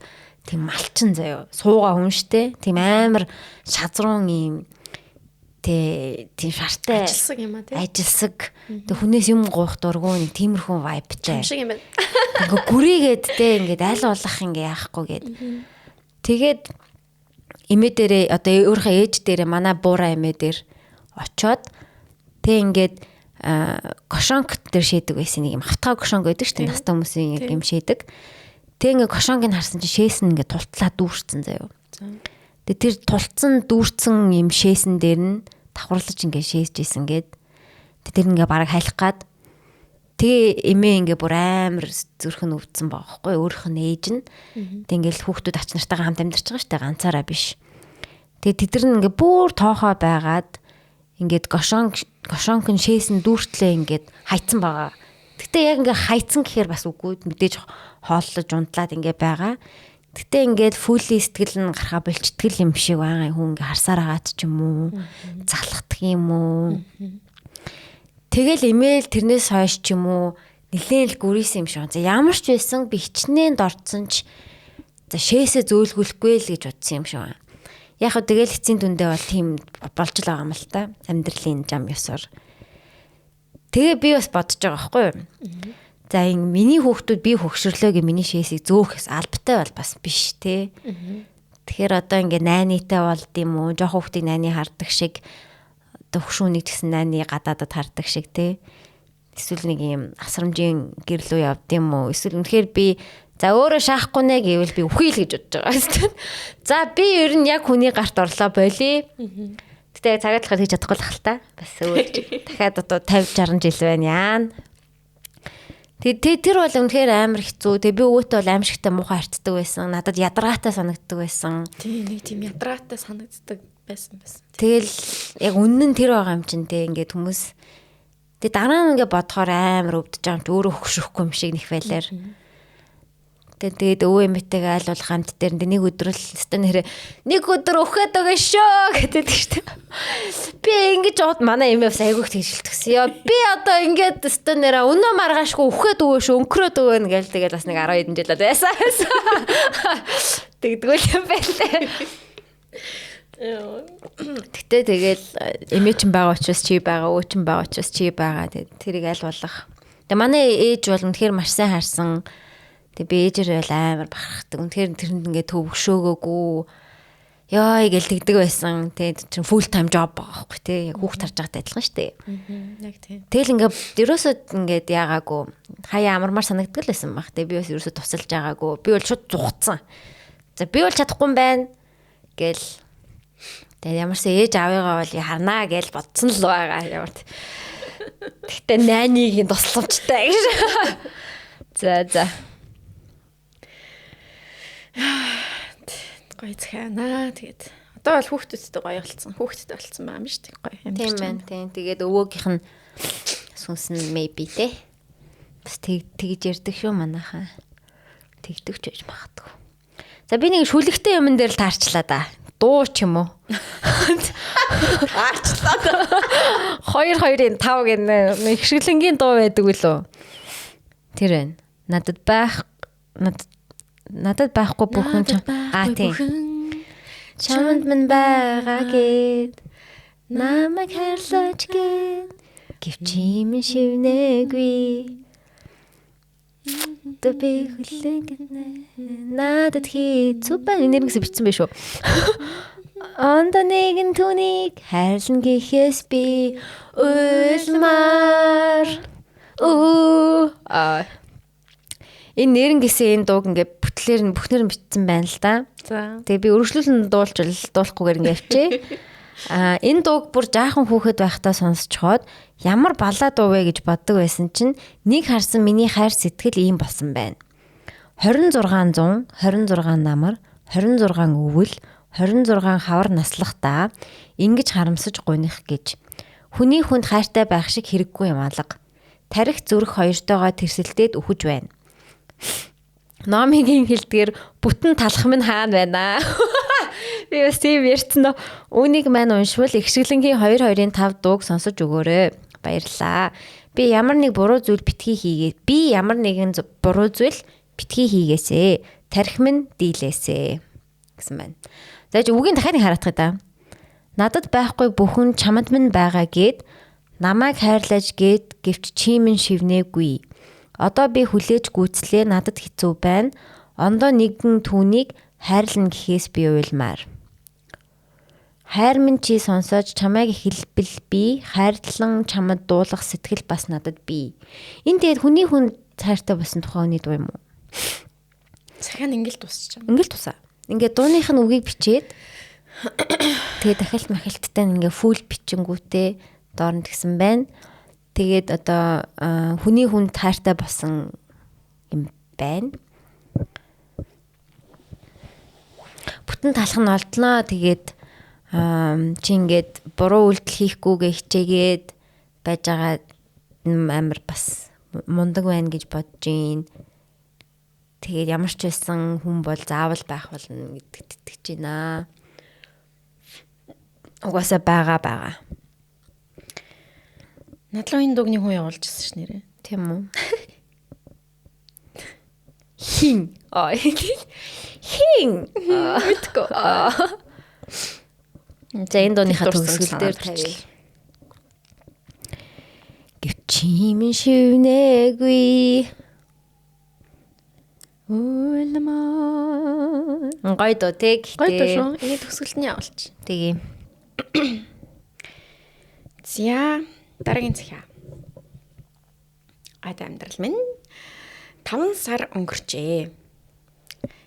Тийм малчин заяа. Суугаа хүн штэ. Тийм амар шазруун юм тийм шартай ажилсаг юм а тий. Ажилсаг. Тэг хүнээс юм гуйх дургуй нэг тиймэрхүү вайбтай. Юм шиг юм байна. Ингээ гүрийгээд те ингээд аль болох ингээ яахгүй гээд. Тэгээд эмээ дээрээ одоо өөрийнхөө ээж дээрээ манай буураа эмээ дээр очоод тэг ингээд кошонк дээр шийдэг байсан нэг юм автгаа кошонк гэдэг чинь настай хүмүүсийн яг юм шийдэг. Тэг ингээ кошонкийг харсан чинь шээсэн ингээ тултлаа дүүрсэн заяа. Тэгээ тэр тулцсан дүүрсэн юм шээсэн дээр нь давхарлаж ингээ шээсж исэн гээд тэр ингээ бараг хайлах гад тэгээ эмээ ингээ бүр амар зүрх нь өвдсөн байгаа байхгүй өөрийнх нь ээж нь тэг ингээл хүүхдүүд ач нартайгаа хамт амьдарч байгаа штэ ганцаараа биш. Тэгээ тэд нар ингээ бүр тоохоо байгаад ингээд гошонк нь шээсэн дүүртлээ ингээд хайцсан байгаа. Гэтэ яг ингээ хайцсан гэхээр бас үгүй мэдээж хооллож унтлаад ингээ байгаа. Гэтэ ингээд фүли сэтгэл нь гарахаа болчтгал юм шиг байгаа хүн ингээ харсаар агаад ч юм уу залхах юм уу. Тэгэл имэйл тэрнээс хойш ч юм уу нэлээд л гүрийсэн юм шиг. За ямар ч байсан би хичнээн дорцсон ч за шээсээ зөөлгүүлэхгүй л гэж бодсон юм шиг байна. Яг хөө тэгэл эцсийн дүндээ бол тийм болж л байгаа юм л та. Амьдралын зам ёсоор. Тэгээ би бас бодож байгаа байхгүй юу? За энэ миний хүүхдүүд би хөгшөрлөөг миний шээсийг зөөхс албатай бол бас биш те. Тэгэхээр одоо ингээ найнитай болд юм уу? Жох хүүхдийг найны хардаг шиг одоо хөшүүнийг гэсэн найны гадаадад хардаг шиг те. Эсвэл нэг юм асрамжийн гэрлүү явд юм уу? Эсвэл үнэхээр би за өөрөө шаахгүй нэ гэвэл би үхий л гэж бодож байгаа юм. За би ер нь яг хүний гарт орлоо болий. Гэтэ цагаад л хийж чадахгүй л хал та. Бас өөр. Дахиад одоо 50 60 жил байна яа. Тэр бол үнэхээр амар хэцүү. Тэгээ би өвөөтэй бол аимшигтай муухай харцдаг байсан. Надад ядаргаатай санагддаг байсан. Тийм нэг тийм ядаргаатай санагддаг байсан. Тэгэл яг үнэн нь тэр байгаа юм чинь те ингээд хүмүүс тэгээ дараа нь ингээд бодохоор амар өвдөж байгаа юм чи өөрөө хөшрөхгүй юм шиг нэх байлаар. Тэгээд өвөө эмээтэйгээ аль болох хамт дээр нэг өдөр л өстө нэрээ нэг өдөр өхөөд байгаа шүү гэдэг штэ. Би ингэж бод манай эмээ бас айгүйх тэгжилтгсэн. Яа би одоо ингэж өстө нэрээ өнөө маргаашгүй өхөөд өгөө шүү өнкрөөд өгөө гээл тэгээд бас нэг 10 хэдэн жил байсан. Тэгдгүүл юм байлээ. Гэтэ тэгэл эмээ чинь байгаа учраас чи байгаа, өвөө чинь байгаа учраас чи байгаа. Тэгээд тэрийг аль болох. Тэгээ манай ээж бол үнэхээр маш сайн харсан. Тэгээ би ээжээр бол амар бахархдаг. Үнэхээр тэрэнд ингээд төвөгшөөгөөгүй. Яа гээл тэгдэг байсан. Тэгээ чинь full time job байгаа байхгүй тий. Яг хүүхд тарж байгаатай адилхан шүү дээ. Яг тийм. Тэгэл ингээд ерөөсөө ингээд яагаагүй. Хаяа амармар санагддаг л байсан баг. Тэгээ би бас ерөөсөө тусалж байгаагүй. Би бол шууд зугцсан. За би бол чадахгүй юм байна гээл. Тэгээ ямарсаа ээж аавыгаа бол харнаа гээл бодсон л байгаа ямар. Гэтэ найныг тусламжтай гэж. За. Гоё цаана. Тэгээд одоо бол хүүхдүүдтэй гоё болсон. Хүүхдтэй болсон байгаа юм шүү дээ. Гоё амьд. Тийм байна. Тийм. Тэгээд өвөөгийнх нь сүнс нь maybe те. Бас тэгж ярьдаг шүү манайхаа. Тэгдэг ч байж магадгүй. За би нэг шүлэгтэй юмн дээр л таарчлаа да. Дуу ч юм уу. Аарчлаа. 2-2-5 гэнэ нэг шиглэнгийн дуу байдаг үлээ. Тэр байна. Надад байхгүй бүхэн тийм. Чамд минь байгаа гэд намайг хайрлаач гэд гэвчим шивнэгүй. Тэби хүлээгнэ надад хийцүү байна нэрнгэс бичсэн байх шүү. Онда нэгэн түүнийг хайрлан гэхээс би уйлмаар. Энэ нэрнгэсээ энэ дууг ингээд бүхнээр нь бичсэн байна л да. За. Тэгээ би өргөжлүүлэн дуулахгүйгээр ингээд явчээ. Энэ дууг бүр жаахан хүүхэд байхдаа сонсчхоод ямар балаа дуу вэ гэж боддог байсан чинь нэг харсан миний хайр сэтгэл ийм болсон байна. 2600, 26 намар, 26 өвөл, 26 хавар наслахтаа ингэж харамсаж гуйних гэж. Хүний хүнд хайртай байх шиг хэрэггүй юм алга. Тарих зүрх хоёртойгоо тэрсэлдээд үхэж байна. Номигийн хэлдгээр бүтэн талах минь хаана байна. Би бас тийм ярьсан нөө. Үүнийг маань уншвал ихшгэлэнгийн 2-2-5 дууг сонсож өгөөрэй. Баярлаа. Би ямар нэгэн буруу зүйл битгий хийгээсэ. Тарих минь дийлээсэ гэсэн байна. За үгийн дахиад нэг хараах та. Надад байхгүй бүхэн чамд минь байгаа гэд намайг хайрлаж гэд гэвч чи минь шивнээгүй. Одоо би хүлээж гүйцлээ надад хэцүү байна. Ондоо нэгэн түүнийг хайрлна гэхээс би уйлмаар. Хайр минь чи сонсож чамайг хэлбэл би хайрлан чамд дуулах сэтгэл бас надад бий. Энд тэгээд хүний хүн хайртай болсон тухай үний дуу юм уу? Цахиан ингээл дуусчих. Ингээл тусаа. Ингээд дууных нь үгийг бичээд тэгээд дахиалт махалттай ингээ фул бичингүүтээ доорн тэгсэн байна. Тэгээд одоо хүний хүнд хайртай болсон юм байна. Бүтэн талах нь олдноо. Тэгээд чи ингээд буруу үйлдэл хийхгүйгээ хичээгээд байж байгаа амар бас мундаг байна гэж бодож гин. Тэгээд ямар ч байсан хүн бол заавал байх болно гэдэгт итгэж байна. Угаасаа байгаа. Надлуу энэ дугны хүн явуулж ирсэн ш нэрээ. Тийм үү? Хин. Мэдгүй. За энэ дууныхаа төгсгөл дээр тавил. Гэвчим шивнээгүй. Уйлмаа. Гой доо тэг. Гой доо шүү. Энэ төгсгөлд нь явуулчих. Тэгээ. За дараагийн захиа. Гайд амьдрал минь 5 сар өнгөрчээ.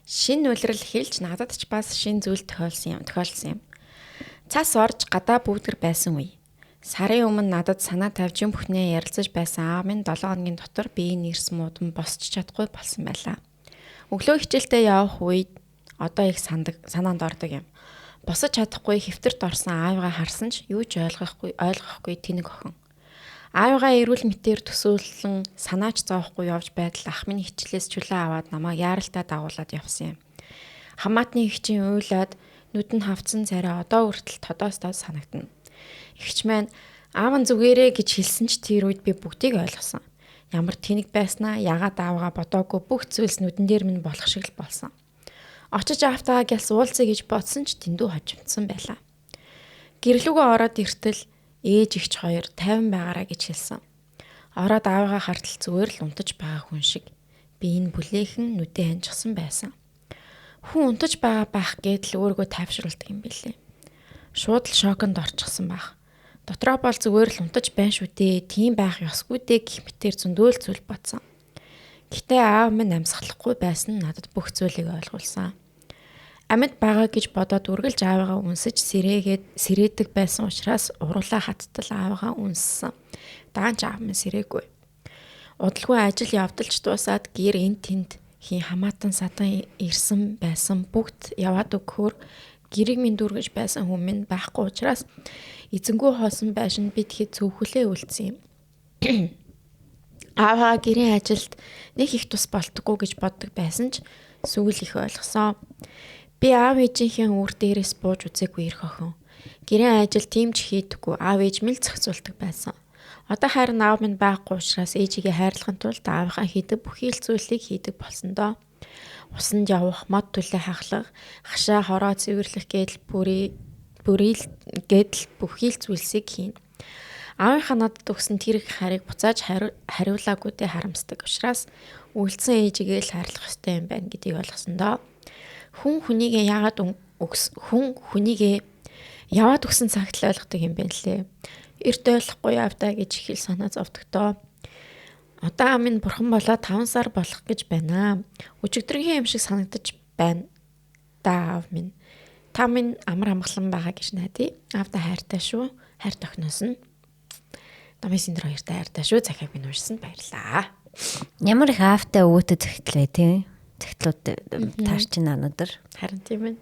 Шинэ үлрэл хэлж надад ч бас шинэ зүйл тохиолсон юм. Цас орж гадаа бүгдэр байсан үе. Сарын өмнө надад санаа тавьж юм бүхнээ ярилцаж байсан аав минь 7 хоногийн дотор биеийн нэрс муудан босч чадахгүй болсон байлаа. Өглөө хичээлдээ явах үед одоо их санаанд ордог юм. Босож чадахгүй хэвтэрт орсон аавыгаа харсан ч юу ч ойлгохгүй тэнэг охин. Аавыгаа эрүүл мэтээр төсөөлөн санаач зовохгүй явж байтал ах минь хичээлээс чөлөө аваад намайг яаралтай дагуулад явсан юм. Хамаатны эгчийн уйлаад нүд нь хавцсан царай одоо хүртэл тодоостоо санагдана. Эгч маань аав нь зүгээрээ гэж хэлсэн ч тэр үед би бүгдийг ойлгосон. Ямар тэнэг байснаа ягаад аавгаа бодоогүй бүх зүйлс нүдэн дээр минь болох шиг л болсон. Очиж аавтайгаа гялс уулзъя гэж бодсон ч дэндүү хожимдсан байлаа. Гэрлүүгөө ороод иртэл ээж ихч хоёр 50 байгаараа гэж хэлсэн. Ороод аавыгаа хартал зүгээр л унтаж байгаа хүн шиг. Би энэ бүлээхэн нүдээ ханжсан байсан. Хүн унтаж байгаа байх гэдэл өөрийгөө тайвшруулдаг юм билээ. Шууд л шоконд орчихсон байх. Дотроо бол зүгээр л унтаж байна шүү дээ. Тийм байх ёсгүй дээ гэх мэтээр зөндөөл зүйл бодсон. Гэтэ аав минь амьсгалахгүй байсан нь надад бүх зүйлийг ойлгуулсан. Амьд байгаа гэж бодоод үргэлж аавыгаа үнсэж сэрээдэг байсан учраас уруулаа хаттал аавыгаа үнссэн. Даанч аав минь сэрээгүй. Удалгүй ажил явдалч дуусаад гэр эн тэнд хин хамаатан садан ирсэн байсан бүгд яваад өгөхөөр гэрийг минь дүүргэж байсан хүн минь байхгүй учраас эзэнгүү хоосон байшин бид хэд цөөхөлөө үлдсэн юм. Ааваа гэрийн ажилд нэг их тус болтгоо гэж боддог байсан ч сүүл их ойлгосон. Би аав ээжийнхээ үр дээрээс бууж үзээгүй ирэх охин. Гэрийн ажил тийм ч хийдэггүй аав ээж мэл зохицуулдаг байсан. Одоо харин аав минь байхгүй учраас ээжигээ хайрлахын тулд аавынхаа хийдэг бүхий л зүйлийг хийдэг болсон доо. Усанд явах, мод түлээ хахлах, хашаа хороо цэвэрлэх гэдэл бүрий гэдэл бүхий л зүйлсийг хийн. Аавынхаа надад өгсөн тэр их харийг буцааж хариулаагүйдээ харамсдаг учраас үлдсэн ээжигээ л хайрлах ёстой юм байна гэдгийг ойлгосон доо. Хүн хүнийгээ яваад өгсөн цагт л ойлгодог юм байна лээ. Эрт ойлгохгүй явдаа гэж их л санаа зовдогдоо. Одоо амин бурхан болоо 5 сар болох гэж байна. Өчигдрийн юм шиг санагдаж байна. Да аав минь. Та минь амар амгалан байгаа гэж найдаа. Аавда хайртай шүү. Хайр тохиноос нь. Намын синдер хоёртай хайртай шүү. Захиаг минь уурсан баярлаа. Ямар их аавтай өвөтө зэгтлээ тий. Зэгтлүүд таарчин анаадар. Харин тийм ээ.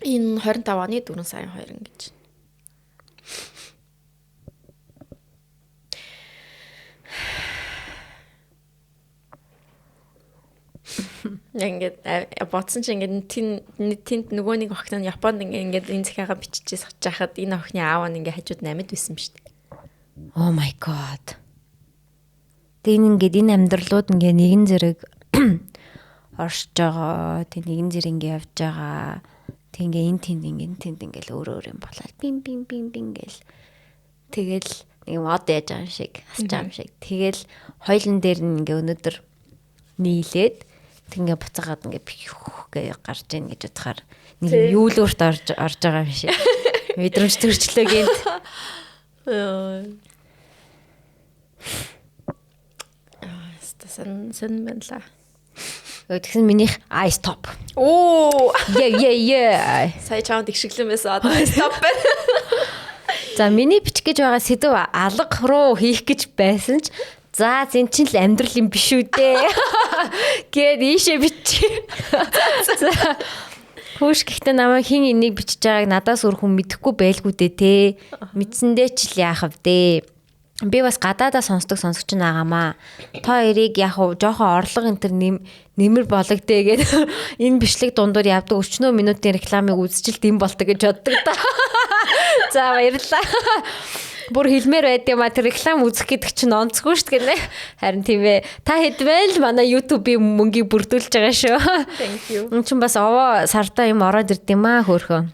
Энэ 25 оны 4 сарын 2 гэж. Ингээд бодсон чи ингээд тэнд нөгөө нэг охин нь Японд ингээд энэ захиагаа биччихээс очиж хахад энэ охины аав нь ингээд хажууд намид байсан юм шүү дээ. Oh my god. Тэгин ингээд энэ амьдралууд ингээд нэгэн зэрэг оршиж байгаа. Тэг нэгэн зэрэг ингээд явж байгаа. Тэг ингээд энэ тэнд ингээд өөр юм болоод бим гэл тэгэл нэг мод яаж байгаа юм шиг хасч байгаа юм шиг. Тэгэл хоёлын дээр нь ингээд өнөдөр нийлээд тэгээ буцаагаад ингээд гээ гарч ийн гэж бодохоор нэг юу л өөрт орж байгаа юм шиг. Мэдрэмж төрчлөө гэнт. Сэн бэнла. Тэгсэн минийх I stop. Оо. Yeah. Сая чамд их шиглэн байсан. Одоо stop байна. За миний бичих гэж байгаа сэдв алга руу хийх гэж байсан ч за зэн чинь л амьдрал юм биш үү дээ. Гээд ийшээ бичээ. За хөөш гэхдээ намайг хин энийг бичиж байгааг надаас өөр хүн мэдэхгүй байлгүй дээ те. Мэдсэндээ ч л яах вэ? Би бас гадаадаа сонсдог сонсогч наагамаа. Та хоёрыг яг жоохон орлого энэ төр нэмэр болгодээ гэдэг энэ бичлэг дундуур явдаг 40 минутын рекламыг үзчихэл дэм болдог гэж боддог та. За баярлалаа. Бүр хэлмээр байд юм а тэр реклам үзэх гэдэг чинь онцгүй шүү дээ. Харин тийм ээ. Та хэдвэн л манай YouTube-ийн мөнгийг бүрдүүлж байгаа шүү. Thank you. Энд чинь бас овоо сартаа юм ороод ирд юм аа хөөхөө.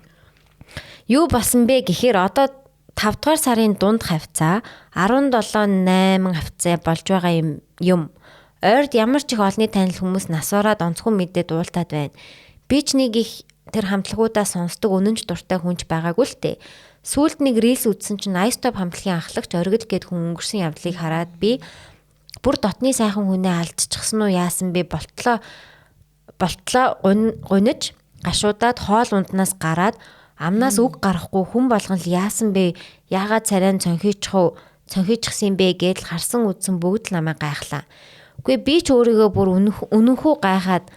Юу басан бэ гэхээр одоо 5 дугаар сарын дунд хавцаа 17-8 хавцаа болж байгаа юм. Ойрд ямар ч их олонний танил хүмүүс насвараад онцгүй мэдээд уултаад байна. Би ч нэг их тэр хамтлагуудаа сонсдог үнэнч дуртай хүнч байгаагүй л дээ. Сүүлд нэг рилс үзсэн чинь iStop хамтлагийн ахлагч оргил гээд хүн өнгөрсөн явдлыг хараад би бүр дотны сайхан хүнээ алдчихсан уу яасан бэ болтлоо гуниж гашуудаад хоол унднаас гараад амнаас үг гарахгүй хүн болгон л яасан бэ? Яагаад царайн цонхийчихсан бэ гэдэл харсан үзсэн бүгд л намайг гайхлаа. Үгүй би ч өөрийгөө бүр үнэнхүү гайхаад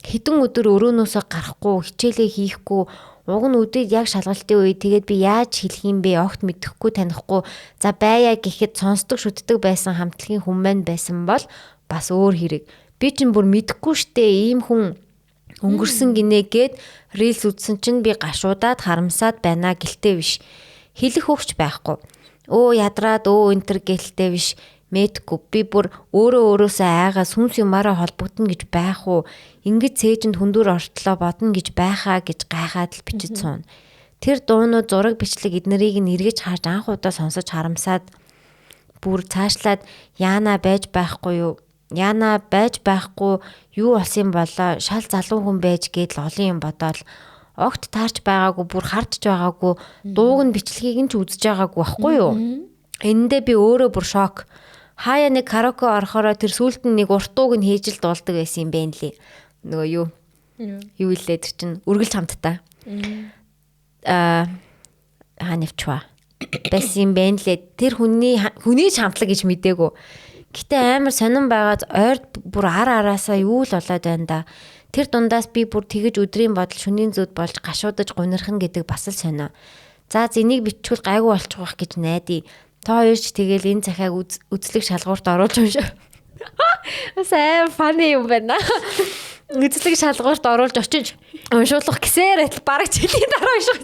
хэдэн өдөр өрөөнөөсөө гарахгүй хичээлээ хийхгүй Уг нь үдээд яг шалгалтын үе тэгээд би яаж хэлэх юм бэ? Огт мэдэхгүй танихгүй. За байя гэхэд сонсдог шүтдэг байсан хамтлагийн хүн маань байсан бол бас өөр хэрэг. Би чинь бүр мэдэхгүй штэ ийм хүн өнгөрсөн гинэгээд рилс үзсэн чинь би гашуудаад харамсаад байна гэлтэй биш. Хэлэх өгч байхгүй. Ядраад энтер гэлтэй биш. Мэдгүй би бүр өөрөөсөө айгаас хүнс юмараа холбогдно гэж байх уу? Ингэж цээжинд хүндүр ортлоо бодно гэж байхаа гэж гайхаад л бичиж суuna. Тэр дуунууд зураг бичлэг эднэрийг нь эргэж харж анх удаа сонсож харамсаад бүр цаашлаад яана байж байхгүй юу? Яна байж байхгүй юу болсон болоо шал залуу хүн байж гэдэл олон юм бодоол огт таарч байгаагүй бүр хардж байгаагүй дууг нь бичлэгийг нь ч үзэж байгаагүй байхгүй юу? Эндээ би өөрөө бүр шок. Хаяа нэг караоке орохороо тэр сүулт нь нэг уртууг нь хийж л дуулдаг байсан юм бэ нэлээ. Нөгөө юу илээ тэр чинь үргэлж хамтдаа. Ханивчва. Байсан юм бэ нэлээ. Тэр хүний хамтлаг гэж мдээгүй. Гэтэ амар сонирн байгаад ойрд бүр араасаа юу л болоод байна да. Тэр дундаас би бүр тэгэж өдрийн бодол шөнийн зүуд болж гашуудаж гунирхан гэдэг бас л сонио. За энийг бичвэл гайгүй болчих واخ гэж найдаа. Та хоёр ч тэгэл энэ захиаг үзлэг шалгуурт оруулж уншаа. Бас амар фаны юм байна. Үзлэг шалгуурт оруулж очиж уншуулах гэсээр бараг жилийн дараа унших.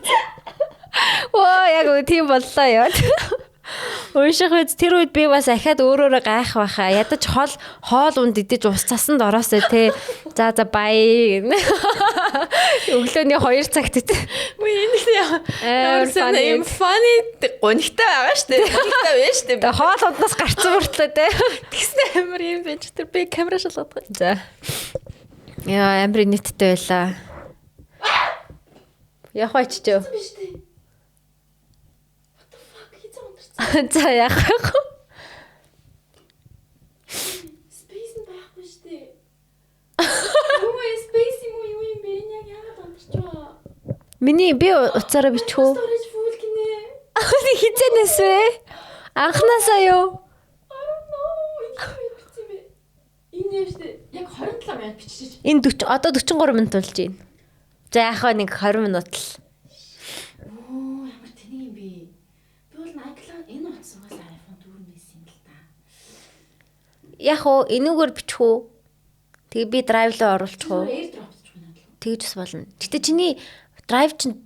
Яг үгүй тийм боллоо яа. Унших үед тэр үед би бас ахаад өөрөөрөө гайх байхаа. Ядаж хоол унд идэж ус цасанд ороосоо те. За бай. Өглөөний 2 цагт те. Энэ funny гонхтой байгаа штэ. Гонхтой байна штэ. Хоол ундаас гарцсан мөртлөө те. Тэгснэ амар юм байж тэр би камера шалгаад. За. Яа амар нийттэй байлаа. Явах очиж. За яах вэ? Space нь байхгүй штэ. Space юм бэ? Яагаад онцорчоо? Миний би уцаараа бичих үү? Storage full гинэ. Хизэнэс вэ? Анхнаасаа юу? Энэ штэ яг 27 минут бичиж. Энэ 40 одоо 43 минут болж байна. За яах вэ нэг 20 минут л. Ямар тэнийг юм бэ? Би бол iCloud энэ утсаас iPhone 4 байсан юм л та. Яг уу энүүгээр бичих үү? Тэгээ би drive руу оруулчих уу? AirDrop бичих юм надад. Тэгж бас болно. Гэтэ чиний drive чинь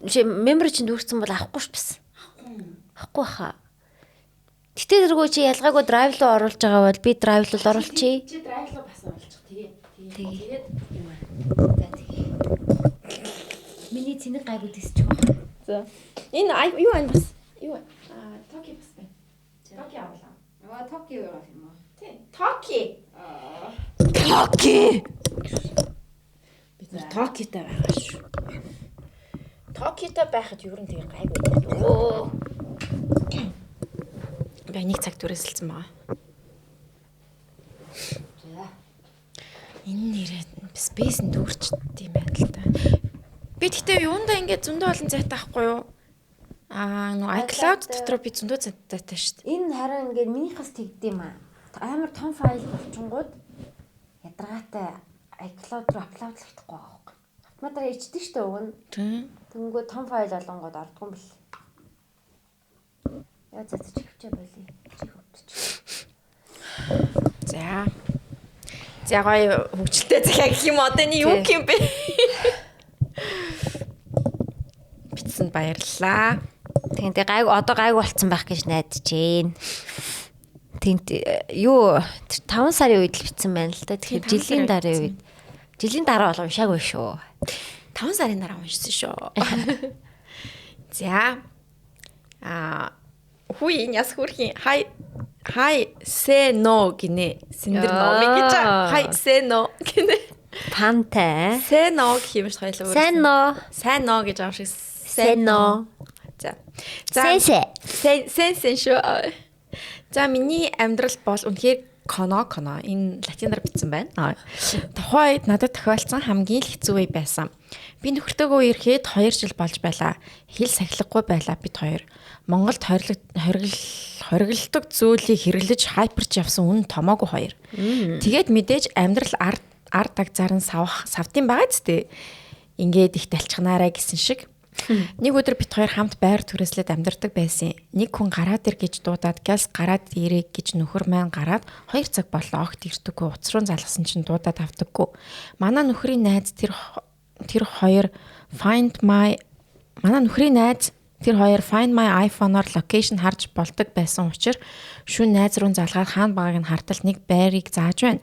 memory чинь дүүрсэн бол авахгүй ш бас. Авахгүй хаа. Гэтэ тэргөө чи ялгаагүй drive руу оруулж байгаа бол би drive руу оруулчихъя. Чи drive руу бас оруулчих. Тэгээд юм аа. За тэгээ. Миний цэник гайгүй дисчих واخ. за. Энэ юу байна бас? Юу? Токи бас байна. Токи авлаа. Токи байгаа юм уу? Тий. Токи. Токи. Бид нар Токитой байгаа шүү. Токитой байхад юу нэг тэгээ гайгүй. Би нэг цаг түрээсэлсэн байгаа. За. Энэ нэрээд space нь дүүрчт юм байна л да. Би тэгтээ юундаа ингээд зөндөө олон зайтай байхгүй юу? iCloud дотор би зөндөө зайтай шүү дээ. Энэ харин ингээд минийхээс тэгдэм аа. Амар том файл болчингууд ядаргаатай iCloud руу апплоудлахдаггүй байгаа байхгүй. Автоматар ичдэг штэ уг нь. Тэнгүү том файл олонгод ордгоо бэл. Яа цацч хөвчөө болий. Чи хөвч. За. За гоё хөвгчлээ захиа гэх юм одоо энэ юу юм бэ? Бичсэн баярлаа. Тэгээд одоо гайг болцсон байх гэж найдаж байна. Тинт юу 5 сарын үед л бичсэн байна л да. Тэгэхээр жилийн дараа үед. Жилийн дараа бол уншаагүй шүү. 5 сарын дараа уншсан шүү. За. Хүй яс хүрхийн хай say no гинэ. Синдэр номыг гэж хай say no гинэ. Пантай. Say no гэх юм шиг хоёлаа. Сайн но. Сайн но гэж ааш шиг. Say no. За. Сен шүү. За миний амьдрал бол үнэхээр коно энэ латинаар бичсэн байна. Тухайн үед надад тохиолдсон хамгийн л хэцүү үе байсан. Би нөхөртөөгөө ирэхэд 2 жил болж байлаа. Хэл сахилахгүй байлаа бид хоёр. Монголд хоригддаг зүйлийг хэрэглэж хайперч явсан үн томоогүй хоёр. Тэгээд мэдээж амьдрал ард аг заран савтын байгаа зү. Ингээд их талчхнаарай гэсэн шиг. Нэг өдөр бит хоёр хамт байр түрээслээд амьдардаг байсан. Нэг хүн гараад ир гэж дуудаад гэлс гараад ирээ гэж нөхөр маань гараад 2 цаг боллоо огт ирдэггүй. Уцруу залгасан чинь дуудаад авдаггүй. Манай нөхрийн найз тэр хоёр find my iPhone-оор локейшн харж болдог байсан учраас шүн найз руу залгаад хаана байгааг нь хартал нэг байрыг зааж байна.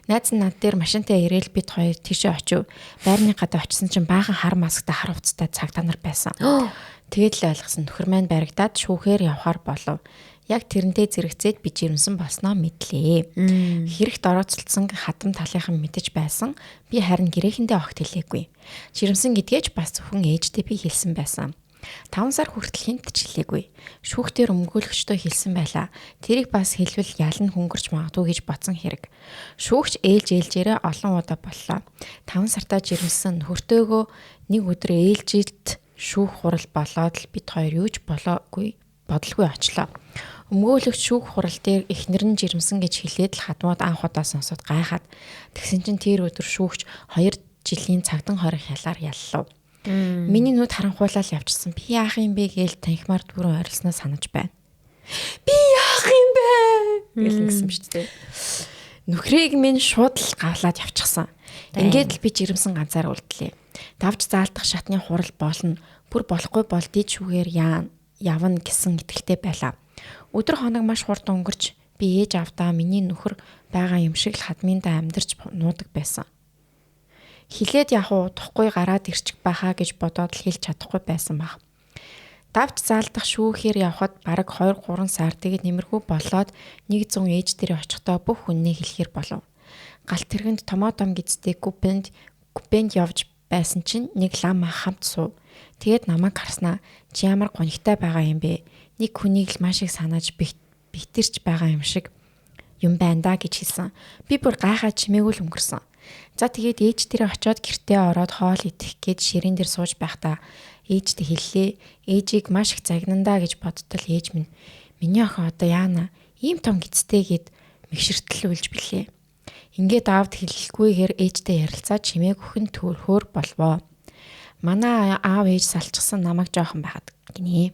Найз нь над дээр машинтай ирээл бид хоёр тийшээ очив. Байрны гадаа очисон чинь баахан хар масктай хар хувцастай цагтаа нар байсан. Тэгээд л ойлгосон нөхөр маань баригдаад шүүхээр явхаар болов. Яг тэрнтэй зэрэгцээд би жирэмсэн болсноо мэдлээ. Хэрэгт орооцолцсон хатам талынхан мэдэж байсан. Би харин гэрээхэндээ огт хэлээгүй. Жирэмсэн гэдгээч бас зөвхөн ээжтэй би хэлсэн байсан. 5 сар хүртэл хинт ч хэлээгүй. Шүүхтэр өмгөөлөгчдөө хэлсэн байлаа. Тэрийг бас хэлвэл ялан хөнгөрч магадгүй гэж бодсон хэрэг. Шүүгч ээлжээрээ олон удаа боллоо. 5 сартаа жирэмсэн нөхөртөөгөө нэг өдөр ээлжилт шүүх хурал болоод л бид хоёр юуж бодлгүй очлоо. Өмгөөлөгч шүүх хурал дээр эхнэр нь жирэмсэн гэж хэлээд л хадмууд анх удаа сонсоод гайхаад тэгсэн чинь тэр өдөр шүүгч 2 жилийн цагдан хорих ялаар яллав. Миний нүд харанхуулаад явчихсан. Би яах юм бэ гээл танхимаар дүүрэн ойрлсноо санаж байна. Би яах юм бэ гэл ингэсэн шүү дээ. Нөхрийг минь шууд л гавлаад явчихсан. Ингээд л би жирэмсэн ганцаар үлдлээ. Давж заалдах шатны хурал болно. Бүр болохгүй бол дид шүүгээр явна гэсэн итгэлтэй байлаа. Өдөр хоног маш хурдан өнгөрч би ээж авдаа миний нөхөр байгаа юм шиг л хадминдаа амьдарч нуудаг байсан. Хилээд явах удахгүй гараад ирчих байхаа гэж бодоод л хэлж чадахгүй байсан баг. Давж заалдах шүүхээр явхад бараг 2-3 сар тэгээд нэмэрхүү болоод 100 ээж дээрээ очихдоо бүх үннээ хэлэхэр болов. Галт тэргэнд томоотом гизтэй купенд явж байсан чинь нэг лам ах хамт суув. Тэгээд намайг харснаа чи ямар гонигтай байгаа юм бэ? Нэг хүнийг л маш их санааж битэрч байгаа юм шиг юм байна да гэж хэлсэн. Би бүр гайхаад чимээгүй л өнгөрсөн. За тэгээд ээж дээрээ очиод гэртээ ороод хоол идэх гээд ширээн дээр сууж байхдаа ээжтэй хэллээ. Ээжийг маш их загнандаа гэж бодтол ээж минь миний охин одоо яана ийм том гизтэй гэд мэгшэртэл үлж билээ. Ингээд аавд хэлэхгүйгээр ээжтэй ярилцаад чимээг өхөн төрхөөр болвоо. Манай аав ээж салчихсан намайг жоохон байхад гинэ.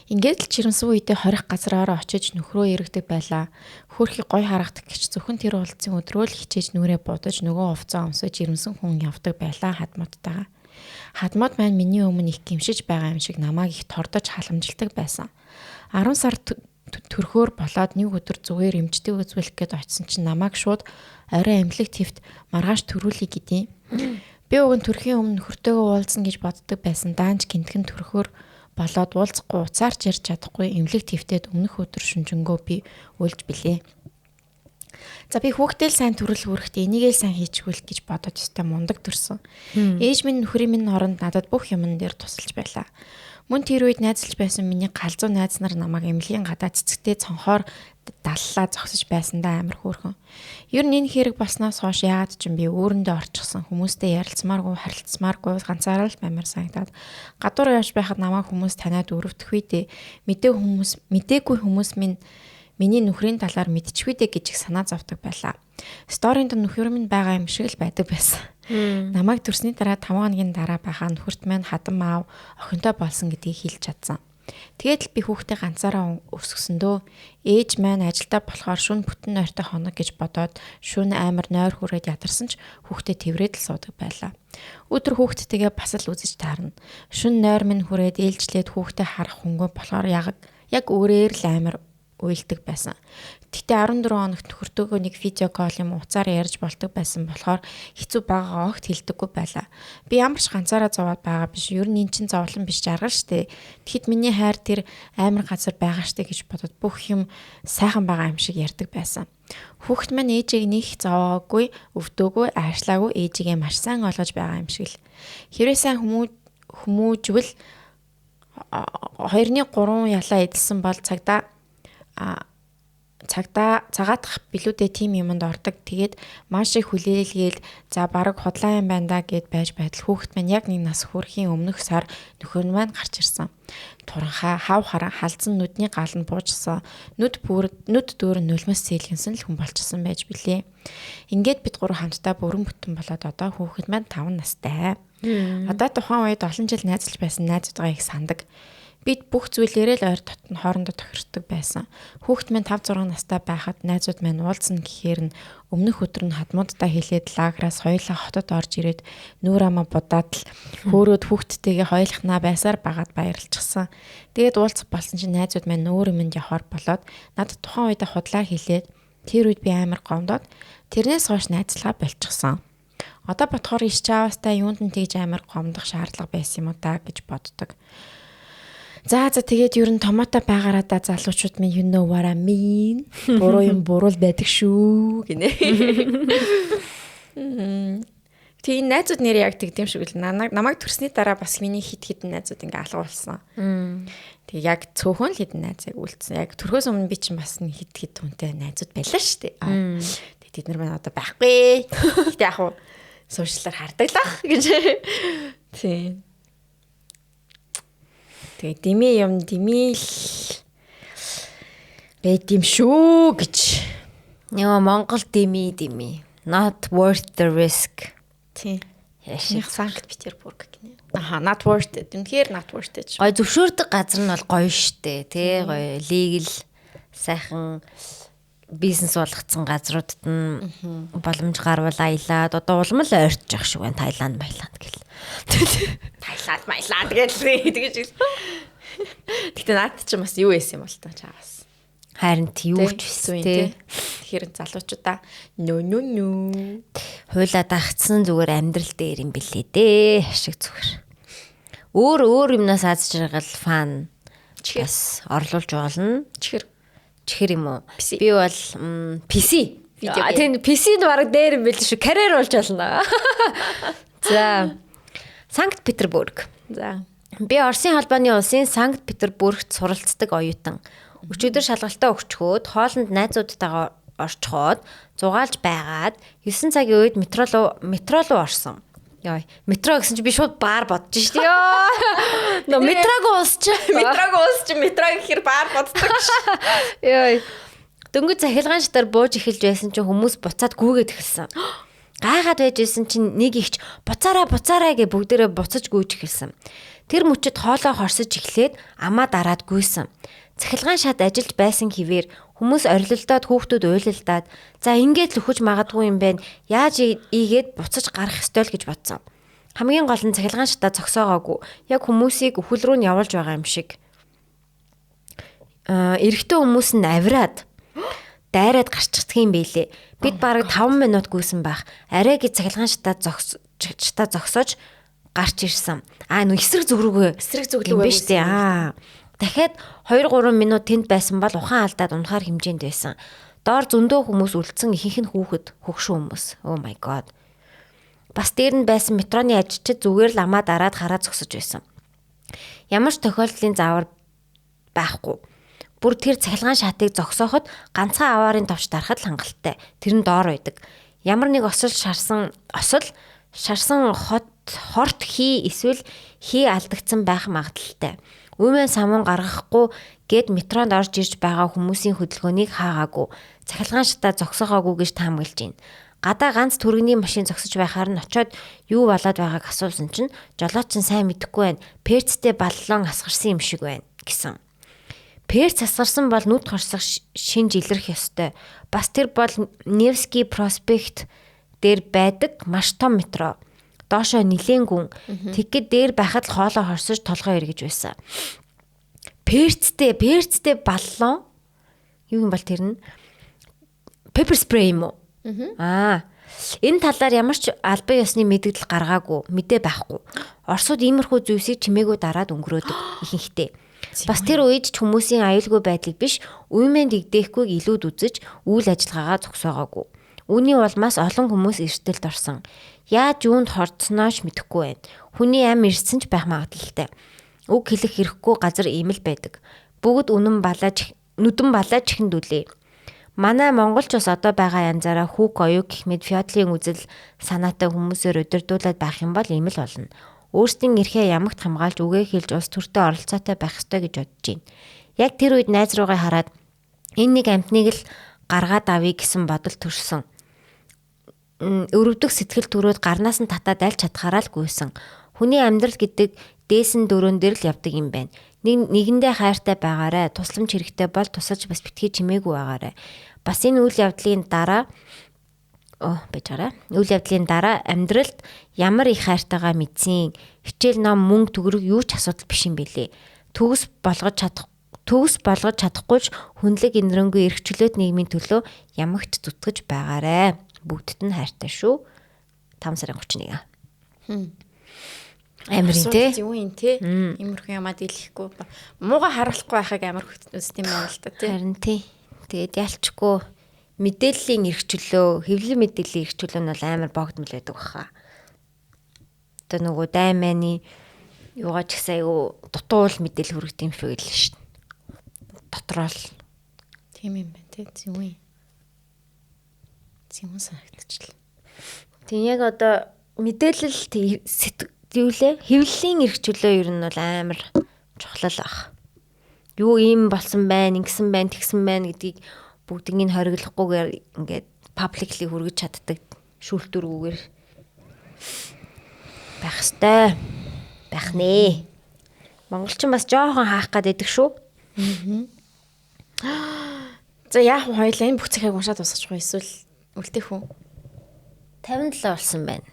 Ингээд л жирэмсэн үедээ хорих газраараа очиж нөхрөө эргэдэг байлаа. Хөөрхий гой харагдах гэж зөвхөн тэр уулзсан өдрөө л хичээж нүрээ будаж нөгөө овцоо өмсөж жирэмсэн хүн явдаг байлаа хадмуудтайгаа. Хадмууд маань миний өмнө их гимшиж байгаа юм шиг намайг их тордож халамжилдаг байсан. 10 сар төрхөөр болоод нэг өдөр зүгээр эмчтэй үзүүлэх гээд очисон чинь намайг шууд орой эмнэлэг твт маргааш төрүүлье гэдээ. Би уг нь төрхийн өмнө нөхөртөөгөө уулзсан гэж боддог байсан. Даанч гинтгэн төрхөөр болоод уулзахгүй уцаарч ярьж чадахгүй эмнэлэг твтэд өмнөх өдөр шүнжэнгөө би үлж билээ. За би хүүхдэл сайн төрөл хүрхтээ энийгээ сайн хийчихвэл гэж бодож өстэй мундаг төрсөн. Ээж минь нөхрийн минь оронд надад бүх юмн дээр тусалж байлаа. Мөн тэр үед найзалж байсан миний галзуу найз нар намайг эмнэлгийн гадаа цэцэгтэй цонхоор даллаа зогсож байсандаа амар хөөрхөн. Ер нь энэ хэрэг болсноос хойш яагаад ч юм би өөрөндөө орчихсон хүмүүстэй ярилцмааргүй харилцмааргүй ганцаараа л баймаар санагдаад гадуур явж байхад намайг хүмүүс таниад өрөвдөх үедээ мдээгүй хүмүүс минь миний нөхрийн талаар мэдчихвэ дээ гэж их санаа зовдөг байлаа. Сторинд нөхөр минь байгаа юм шиг л байдаг байсан. Намайг төрсний дараа 5 хоногийн дараа байхаа нөхөрт маань хадам аав охинтой болсон гэдгийг хэлж чадсан. Тэгээд л би хүүхдээ ганцаараа өсгсөндөө ээж маань ажилдаа болохоор шүн бүтэн нойртой хоног гэж бодоод шүн амар нойр хүрээд ядарсан ч хүүхдээ тэврээд л суудаг байлаа. Өдөр хүүхдтэйгээ бас л үзэж таарна. Шүн нойр минь хүрээд ээлжлээд хүүхдээ харах хөнгөө болохоор яг өөрөөр л амар уйлдаг байсан. Гэтэ 14 хоногт нөхөртөөгөө нэг видео кол юм уцаар ярьж болдог байсан болохоор хэцүү байгаагаа огт хэлдэггүй байлаа. Би ямар ч ганцаараа зовоод байгаа биш. Ер нь эн чинь зовлон биш жаргал штэ. Тэгэхэд миний хайр тэр амар газар байгаа штэ гэж бодоод бүх юм сайхан байгаа юм шиг ярьдаг байсан. Хүүхэд маань ээжийг нэг зовоогүй, өвдөөгүй, аашлаагүй ээжигээ маш сайн олгож байгаа юм шиг л. Хэрвээ сайн хүмүүжвэл 2-3 ялаа эдэлсэн бол цагдаа цагаатах билүүдээ тим юмд ордог. Тэгээд маш их хүлээлгээл за бараг худлаа юм байна да гэд байж байтал хүүхэд маань яг нэг нас хүрэхийн өмнөх сар нөхөр нь маань гарч ирсэн. Туранхаа хав харан халдсан нүдний гал нь буужсан. Нүд дүүр нь нулимс сэлгэнсэн л хүн болчихсон байж билээ. Ингээд бид гурав хамтдаа бүрэн бүтэн болоод одоо хүүхэд маань 5 настай. Одоо тухайн үед олон жил найзлж байсан найзуудгаа их сандаг. Бид бүх зүйлээрээ л ойр дотн хоорондоо тохирдог байсан. Хүүхэд минь 5-6 настай байхад найзууд маань уулзна гэхээр нь өмнөх өдөр нь хадмуудтай хэлээд лаграас хоёулаа хотод орж ирээд нүүр амаа будаад л хөөрөөд хүүхдтэйгээ хоёулахнаа байсаар багаад баярлчихсан. Тэгээд уулзах болсон чинь найзууд маань нүүр юмд явахаар болоод надад тухайн үедээ худлаа хэлээд тэр үед би амар гомдоод тэрнээс хойш найзлага болчихсон. Одоо бодохоор иш чаавастай юунд нь тэгж амар гомдох шаардлага байсан юм уу та гэж боддог. За тэгээд ер нь томоотой байгаараа да залуучууд минь you know what I mean. Буруу юм буруу л байдаг шүү гинэ. Тэгээ найзууд нэр яг тэгдэм шиг л намайг төрсний дараа бас миний хит найзууд ингээ алгуулсан. Тэгээ яг цөөхөн л хитэн найзыг үлдсэн. Яг төрхөөс өмнө би чинь бас хит хүнтэй найзууд байлаа шүү дээ. Тэгээ тэд нар маань одоо байхгүй. Гэтэ яг хуу сошиалаар хардаглах гэж. Тийм. Тэгээ дими л байд юм шүү гэж. Яа Монгол дими not worth the risk. Тийм. Яших Санкт Петербург гинэ. Not worth it. Үнэхээр not worth it. Гой зөвшөөрдөг газар нь бол гоё штэ, тий гоё legal сайхан бизнес болгоцсон газруудад нь боломж гарвал аялаад одоо улам л ойртож явах шиг байна. Таиланд гэл. Таиланд гэж. Гэтэ наад чи бас юу байсан юм бол таа чаас. Харин юу ч байсан тий. Тэгэхээр залуучуудаа нөө. Хуйлаа дагцсан зүгээр амьдрал дээр юм билээ дээ. Ашиг зүгээр. Өөр юмнаас аз жаргал фан бас орлуулж болно. Чихэр юм уу? Би бол PC. Тийм PC-д бараг дээр юм байл шүү. Карьер болж болно. За. Санкт Петербург. За. Би Оросын холбооны улсын Санкт Петербургт суралцдаг оюутан. Өчигдөр шалгалтаа өгчхөөд хоолнд найзуудтайгаа орчхоод зугаалж байгаад 9 цагийн үед метро руу орсон. Яа, метро гэсэн чи би шууд баар бодож штий. Йоо. Но метрог уусч метро гэхэр баар боддог ш. Йоо. Дөнгөж захилгаан шатаар бууж эхэлж байсан чинь хүмүүс буцаад гүүгээд эхэлсэн. Гайхаад байж байсан чинь нэг ихч буцаараа гэж бүгдээрээ буцаж гүйж эхэлсэн. Тэр мөчөд хоолоо хорсож эхлээд амаа дараад гүйсэн. Цахилгаан шат ажиллаж байсан хിവэр хүмүүс орилолдоод хүүхдүүд уйлалдаад за ингээд л өхөж магадгүй юм байна. Яаж ийгээд буцаж гарах ёстой л гэж бодсон. Хамгийн гол нь цахилгаан шатаа зогсоогоогүй. Яг хүмүүсийг өхөл рүү нь явуулж байгаа юм шиг. Эрэгтэй хүмүүс нь авираад дайраад гарчихдаг юм байлээ. Бид бараг 5 минут гүйсэн байх. Арай гэж цахилгаан шатаа зогсоож гарч ирсэн. Нөө эсрэг зүг рүү биш үү? Дахиад 2-3 минут тэнд байсан бол ухаан алдаад унахаар хэмжээнд байсан. Доор зөндөө хүмүүс үлдсэн ихэнх нь хөгшин хүмүүс. Oh my god. Бас дээр нь байсан метроны ажилчид зүгээр л амаа дараад хараа зогсож байсан. Ямар ч тохиолдлын заавар байхгүй. Бүр тэр цахилгаан шатыг зогсооход ганцхан аваарын товч дарахад л хангалттай. Тэр нь доор байдаг. Ямар нэг шарсан хорт хий эсвэл хий алдагдсан байх магадaltaй. Үмэн самун гаргахгүй гэд метронд орж ирж байгаа хүмүүсийн хөдөлгөөнийг хаагаагүй. Цахилгаан шатаа зогсоогоогүй гэж таамаглаж байна. Гадаа ганц түргэний машин зогсож байхаар нь очиод юу болоод байгааг асуусан чинь жолооч нь сайн мэдэхгүй байна. Перцтэй баллон асгарсан юм шиг байна гэсэн. Перц асгарсан бол нүд хорсох шинж илэрх ёстой. Бас тэр бол Невский проспект дээр байдаг маш том метро. Доошоо нилээн гүн. Тэгэхэд дээр байхад л хоолоо хорсож толгой эргэж байсан. Перцтэй баллон. Юу юм бол тэр нь? Pepper spray юм уу? Энэ талаар ямар ч албан ёсны мэдээлэл гаргаагүй, мэдээ байхгүй. Оросууд иймэрхүү зүйлсийг чимээгүй дараад өнгөрөөдөг ихэнхдээ. Бас тэр үед ч хүмүүсийн аюулгүй байдлыг биш, үеийн дэгдээхгүйг илүүд үзэж үйл ажиллагаагаа зогсоогоогүй. Үүний улмаас олон хүмүүс эрсдэлд орсон. Яаж юунд хорцснооч мэдэхгүй байна. Хүний ам ирсэн ч байх магадaltaй. Үг хэлэх хэрэггүй газар ийм л байдаг. Бүгд нүдэн балаа чихэндүлээ. Манай монголч бас одоо байгаа янзаараа хүүк оюу гэх мэд феодлын үзэл санаатай хүмүүсээр удирдуулаад байх юм бол ийм л болно. Өөрсдийн эрхээ ямагт хамгаалж үгээ хэлж улс төртөө оролцоотой байх ёстой гэж бодож байна. Яг тэр үед найз руугаа хараад энэ нэг амтныг л гаргаад авъя гэсэн бодол төрсөн. Өрөвдөх сэтгэл төрөөд гарнаас нь татаад аль чадхаараа л гүйсэн. Хүний амьдрал гэдэг дээсэн дөрөөн дээр л явдаг юм байна. Нэгэндээ хайртай байгаарай. Тусламж хэрэгтэй бол тусаж бас битгий чимээгүй байгаарай. Бас энэ үйл явдлын дараа амьдралд ямар их хайртайгаа мэдсэн. Хичээл ном мөнгө төгрөг юу ч асуудал биш юм бэлээ. Төгс болгож чадахгүй ч хүнлэг инрэнгүй эрхчлөөт нийгмийн төлөө ямагт зүтгэж байгаарай. Бүгдд нь хайртай шүү. 5 сарын 31. Амирын те. Юу юм те? Иймэрхүү ямаа дийлэхгүй. Мууга харуулахгүй байхыг амар үзт юм байна л да те. Харин тий. Тэгээд ялчгүй мэдээллийн эрхчлөө, хэвлэл мэдээллийн эрхчлөө нь бол амар богдмол байдаг баха. Одоо нөгөө дайманы юугаа ч гэсэн айгу дутуул мэдээлэл хүргэдэг юм шиг л шүү дээ. Дотроо л тийм юм байна те. Зүүн санагдчихлаа. Тийм яг одоо мэдээлэл хэвлэлийн эрхчлөө ер нь бол амар чухал ах. Юу ийм болсон байна, ингэсэн байна, тэгсэн байна гэдгийг бүгднийг хориглохгүйгээр ингээд пабликли хүргэж чаддаг шүүлтүргүүгээр байх ёстой. Байх нэ. Монголчин бас жоохон хаах гэдэг шүү. За яах вэ хоёлаа энэ бүх цагийг уншаад дуусгачих вэ эсвэл үлдээх үү? 57 болсон байна.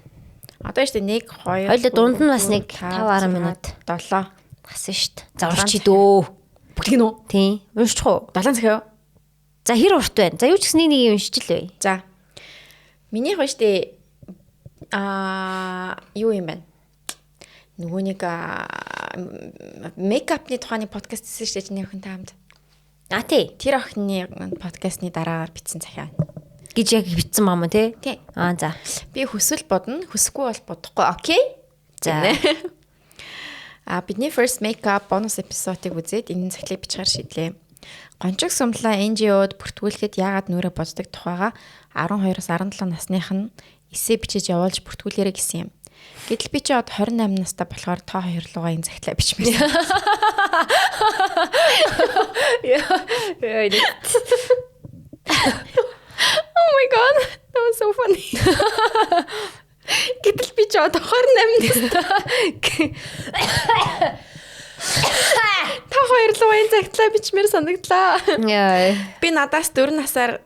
Одоо шүү дээ 1 2 хоёлаа дунд нь бас нэг 5-10 минут 7 гасан шүү дээ. За урчи дөө. Бүгдийг нь үү? Тийм. Уншчих уу? 7 цаг юу? За хэр урт байна? За юу ч гэсэн нэг уншчихлээ. За. Миний хөө шүү дээ юу юм бэ? Нөгөө нэг мейкапны тухайны подкаст хийсэн шүү дээ чиний охинтой хамт. Тий. Тэр охины подкастны дараагаар бичсэн захиа. Гэж яг бичсэн баам уу те? Тий. За. Би хүсвэл бодно, хүсэхгүй бол бодохгүй. Окей. За. Бидний first makeup bonus episode-ыг үзээд энэ цаглыг бичгээр шийдлээ. Гончиг сумлаа NGO-д бүртгүүлэхэд яагаад нүрэ боддог тухайга 12-аас 17 насных нь эссе бичиж явуулж бүртгүүлээрэй гэсэн юм. Гэтэл би чи од 28 настай болохоор та хоёр лугаа энэ цагтлаа бичмээр. Oh my god, that was so funny. Гэтэл би ч одоо 28 настай. Та хоёр л уян цагтлаа бичмээр санагдлаа. Яа. Би надаас 4 насаар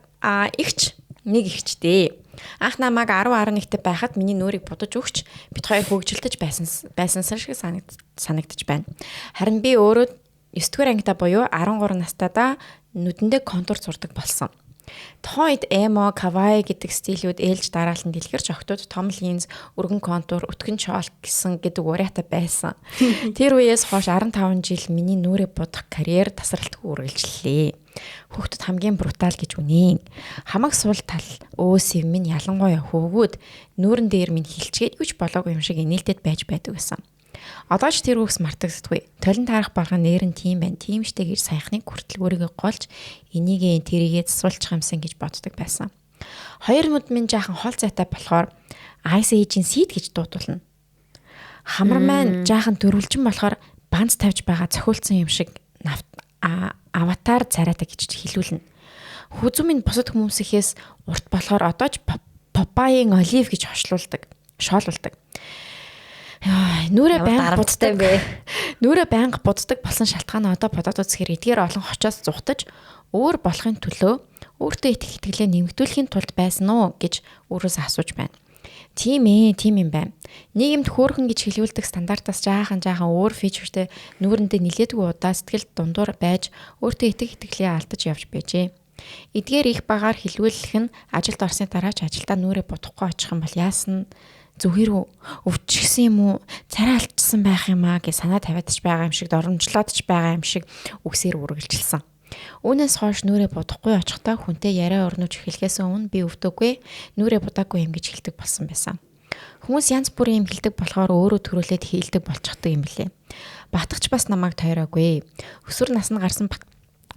ихч, нэг ихчтэй. Анх намайг 10-11-т байхад миний нүрийг будаж өгч бид хоёр хөгжилтөж байсан шиг санагдаж байна. Харин би өөрөө 9-р ангита буюу 13 настайдаа нүдэндээ контур зурдаг болсон. Тохойд эмо, кавай гэдэг стилүүд ээлж дараалан дэлгэрч октод том линз, өргөн контур, өтгөн чоол гэсэн гэдэг уриатай байсан. Тэр үеэс хойш 15 жил миний нүрээ будах карьер тасралтгүй үргэлжлэлээ. Хүүхдэд хамгийн брутал гэж үнэн. Хамаг сул тал өөсөв минь ялангуяа хөвгүүд нүүрэн дээр минь хилчгээд юуч болоогүй юм шиг инээлтэд байж байдаг гэсэн. Одоо ч тэр үгс мартагддаггүй. Толин таарах болгон нэр нь тийм байна. Тийм штэ гэж саяхныг хүртэл өөрийгөө голж энийгээ тэрийгээ засуулчих юмсан гэж боддог байсан. Хоёр нүд минь жаахан хол зайтай болохоор Ice Age-ийн Seed гэж дуудуулна. Хамар маань жаахан дөрвөлжин болохоор банц тавьж байгаа цохиулсан юм шиг аватар царайтай гэж хэлүүлнэ. Хүзүү минь бусад хүмүүсийнхээс урт болохоор одоо ч Popeye-ийн Olive гэж шоолуулдаг. Нүрэ байнга буддаг бэ. Нүрэ байнга буддаг болсон шалтгаан нь одоо бодоод үзэхээр эдгээр олон хочоос зүхтаж өөр болохын төлөө өөртөө итгэх итгэлээ нэмэгдүүлэхийн тулд байсан уу гэж өөрөөсөө асууж байна. Тийм юм байна. Нийгэмд хөөрхөн гэж хэлүүлдэг стандартаас жаахан өөр фичертэй нүрэндээ нилээдгүй удаа сэтгэл дундуур байж өөртөө итгэх итгэлээ алдаж явж байжээ. Эдгээр их багаар хэлүүлэх нь ажилд орсны дараа ч ажилдаа нүрэ будахгүй очих юм бол яасан зүгэр өвчихсэн юм уу, царай алдчихсан байх юм аа гэж санаа тавиад ч байгаа юм шиг, доромжлоод ч байгаа юм шиг үгсээр үргэлжилсэн. Үүнээс хойш нүрэ будахгүй очихдаа хүнтэй яриа өрнөж эхлэхээс өмнө би өвдөггүй, нүрэ будаагүй юм гэж хэлдэг болсон байсан. Хүмүүс янз бүрийн юм хэлдэг болохоор өөрөө төрүүлээд хэлдэг болчихдог юм билээ. Батгч бас намайг тойроогүй. Өсвөр наснд гарсан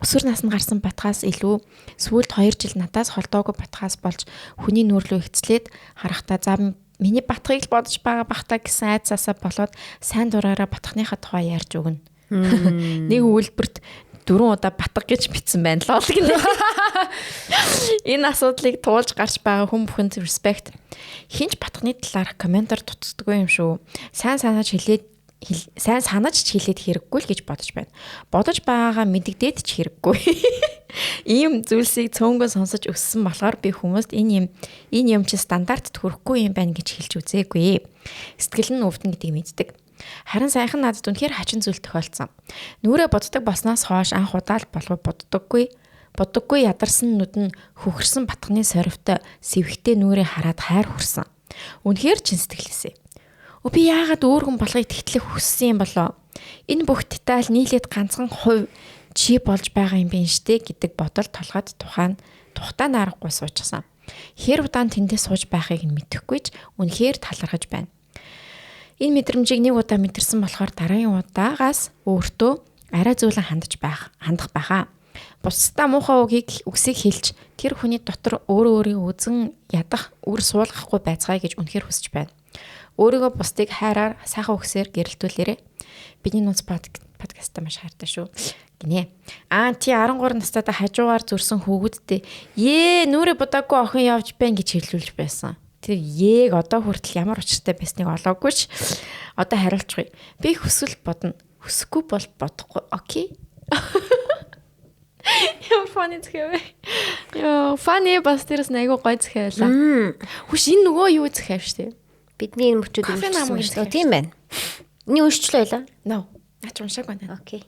өсвөр наснд гарсан батгаас илүү сүүлд 2 жил надаас холдоогүй батгаас болж хүний нүрэлөө ихцлээд харахтаа за миний батхыг л бодож байгаа бахта гэсэн айцаасаа болоод сайн дураараа батхныхаа тухай ярьж өгнө. Нэг үйлбэрт 4 удаа батга гэж бичсэн байна л гэнэ. Энэ асуудлыг туулж гарч байгаа хүн бүхэнд респект. Хинч батхны талаар комментар дутдаггүй юм шүү. Сайн санаж хэлээд хэрэггүй л гэж бодож байна. Бодож байгаагаа мэддэгдээд ч хэрэггүй. Ийм зүйлсийг цөөнгөө сонсож өссөн болохоор би хүмүүст энэ юм чи стандартд хүрэхгүй юм байна гэж хэлж үзээгүй. Сэтгэл нь өвдөн гэдгийг мэддэг. Харин саяхан надад үнэхээр хачин зүйл тохиолдсон. Нүрээ боддог болсноос хойш анх удаа л болов боддоггүй ядарсан нүд нь хөхөрсөн батхны сорвтой сэвхтэй нүрээ хараад хайр хүрсэн. Үнэхээр чин сэтгэлээсээ. Би яагаад өөр хүн болгохыг тэгтлэх хүссэн юм болоо? Энэ бүх деталь нийлээд ганцхан хувь чи болж байгаа юм биш штэ гэдэг бодол толгойд тухтай нарахгүй суучихсан. Хэр удаан тэндээ сууж байхыг нь мэдэхгүй ч үнэхээр талархаж байна. Энэ мэдрэмжийг нэг удаа мэдэрсэн болохоор дараагийн удаагаас өөртөө арай зөөлөн хандах байхаа. Бусдаа муухай үгсийг хэлж тэр хүний дотор өөрийн үзэн ядах үр суулгахгүй байцгаая гэж үнэхээр хүсэж байна. Өөрийгөө бусдыг хайраар сайхан үгсээр гэрэлтүүлээрэй. Бидний нууц подкастаа маш хайртай шүү. Гинэ. Ти 13 настайдаа хажуугаар зөрсөн хүүгүүдтэй нүрээ будаагүй охин явж байна гэж хэлүүлж байсан. Тэр одоо хүртэл ямар учиртай байсныг олоогүй ч одоо хариулчихъя. Би хүсвэл бодно. Хүсэхгүй бол бодохгүй. Окей. Ямар фаны зэхээ. Фаны бас тэрс айгуу гой зэхээ байлаа. Хүш энэ нөгөө юу зэхээ штэ. Бидний энэ мөчүүд уншсан. Тийм байна. Эний уншчлаа байлаа. Наа. Наач уншааг байна. Окей.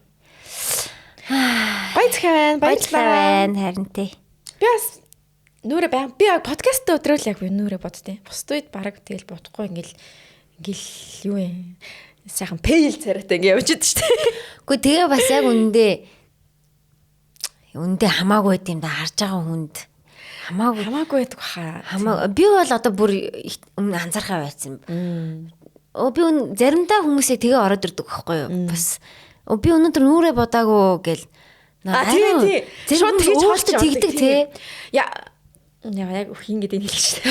Баяцхан байна харин тий. Би бас нүрэ баян би подкаст өдрөөл яг нүрэ боддیں۔ Бусд үед баг тэгэл бодохгүй ингээл юу юм. Сайхан пэйл царайтай ингээ явж идэв штэ. Гэхдээ тэгээ бас яг үндэ хамаагүй байт юм да харж байгаа хүнд. Хамаагүй байдаг хаа. Би бол одоо бүр өмнө анзаархаа байсан. Би заримдаа хүмүүсээ тэгээ ороод ирдэг байхгүй юу? Бас би өнөөдөр нүрээ бодаагүй гэл. Тийм. Шууд тэгж хоолтой тэгдэг тий. Яг хин гэдэг нь хэлж штэ.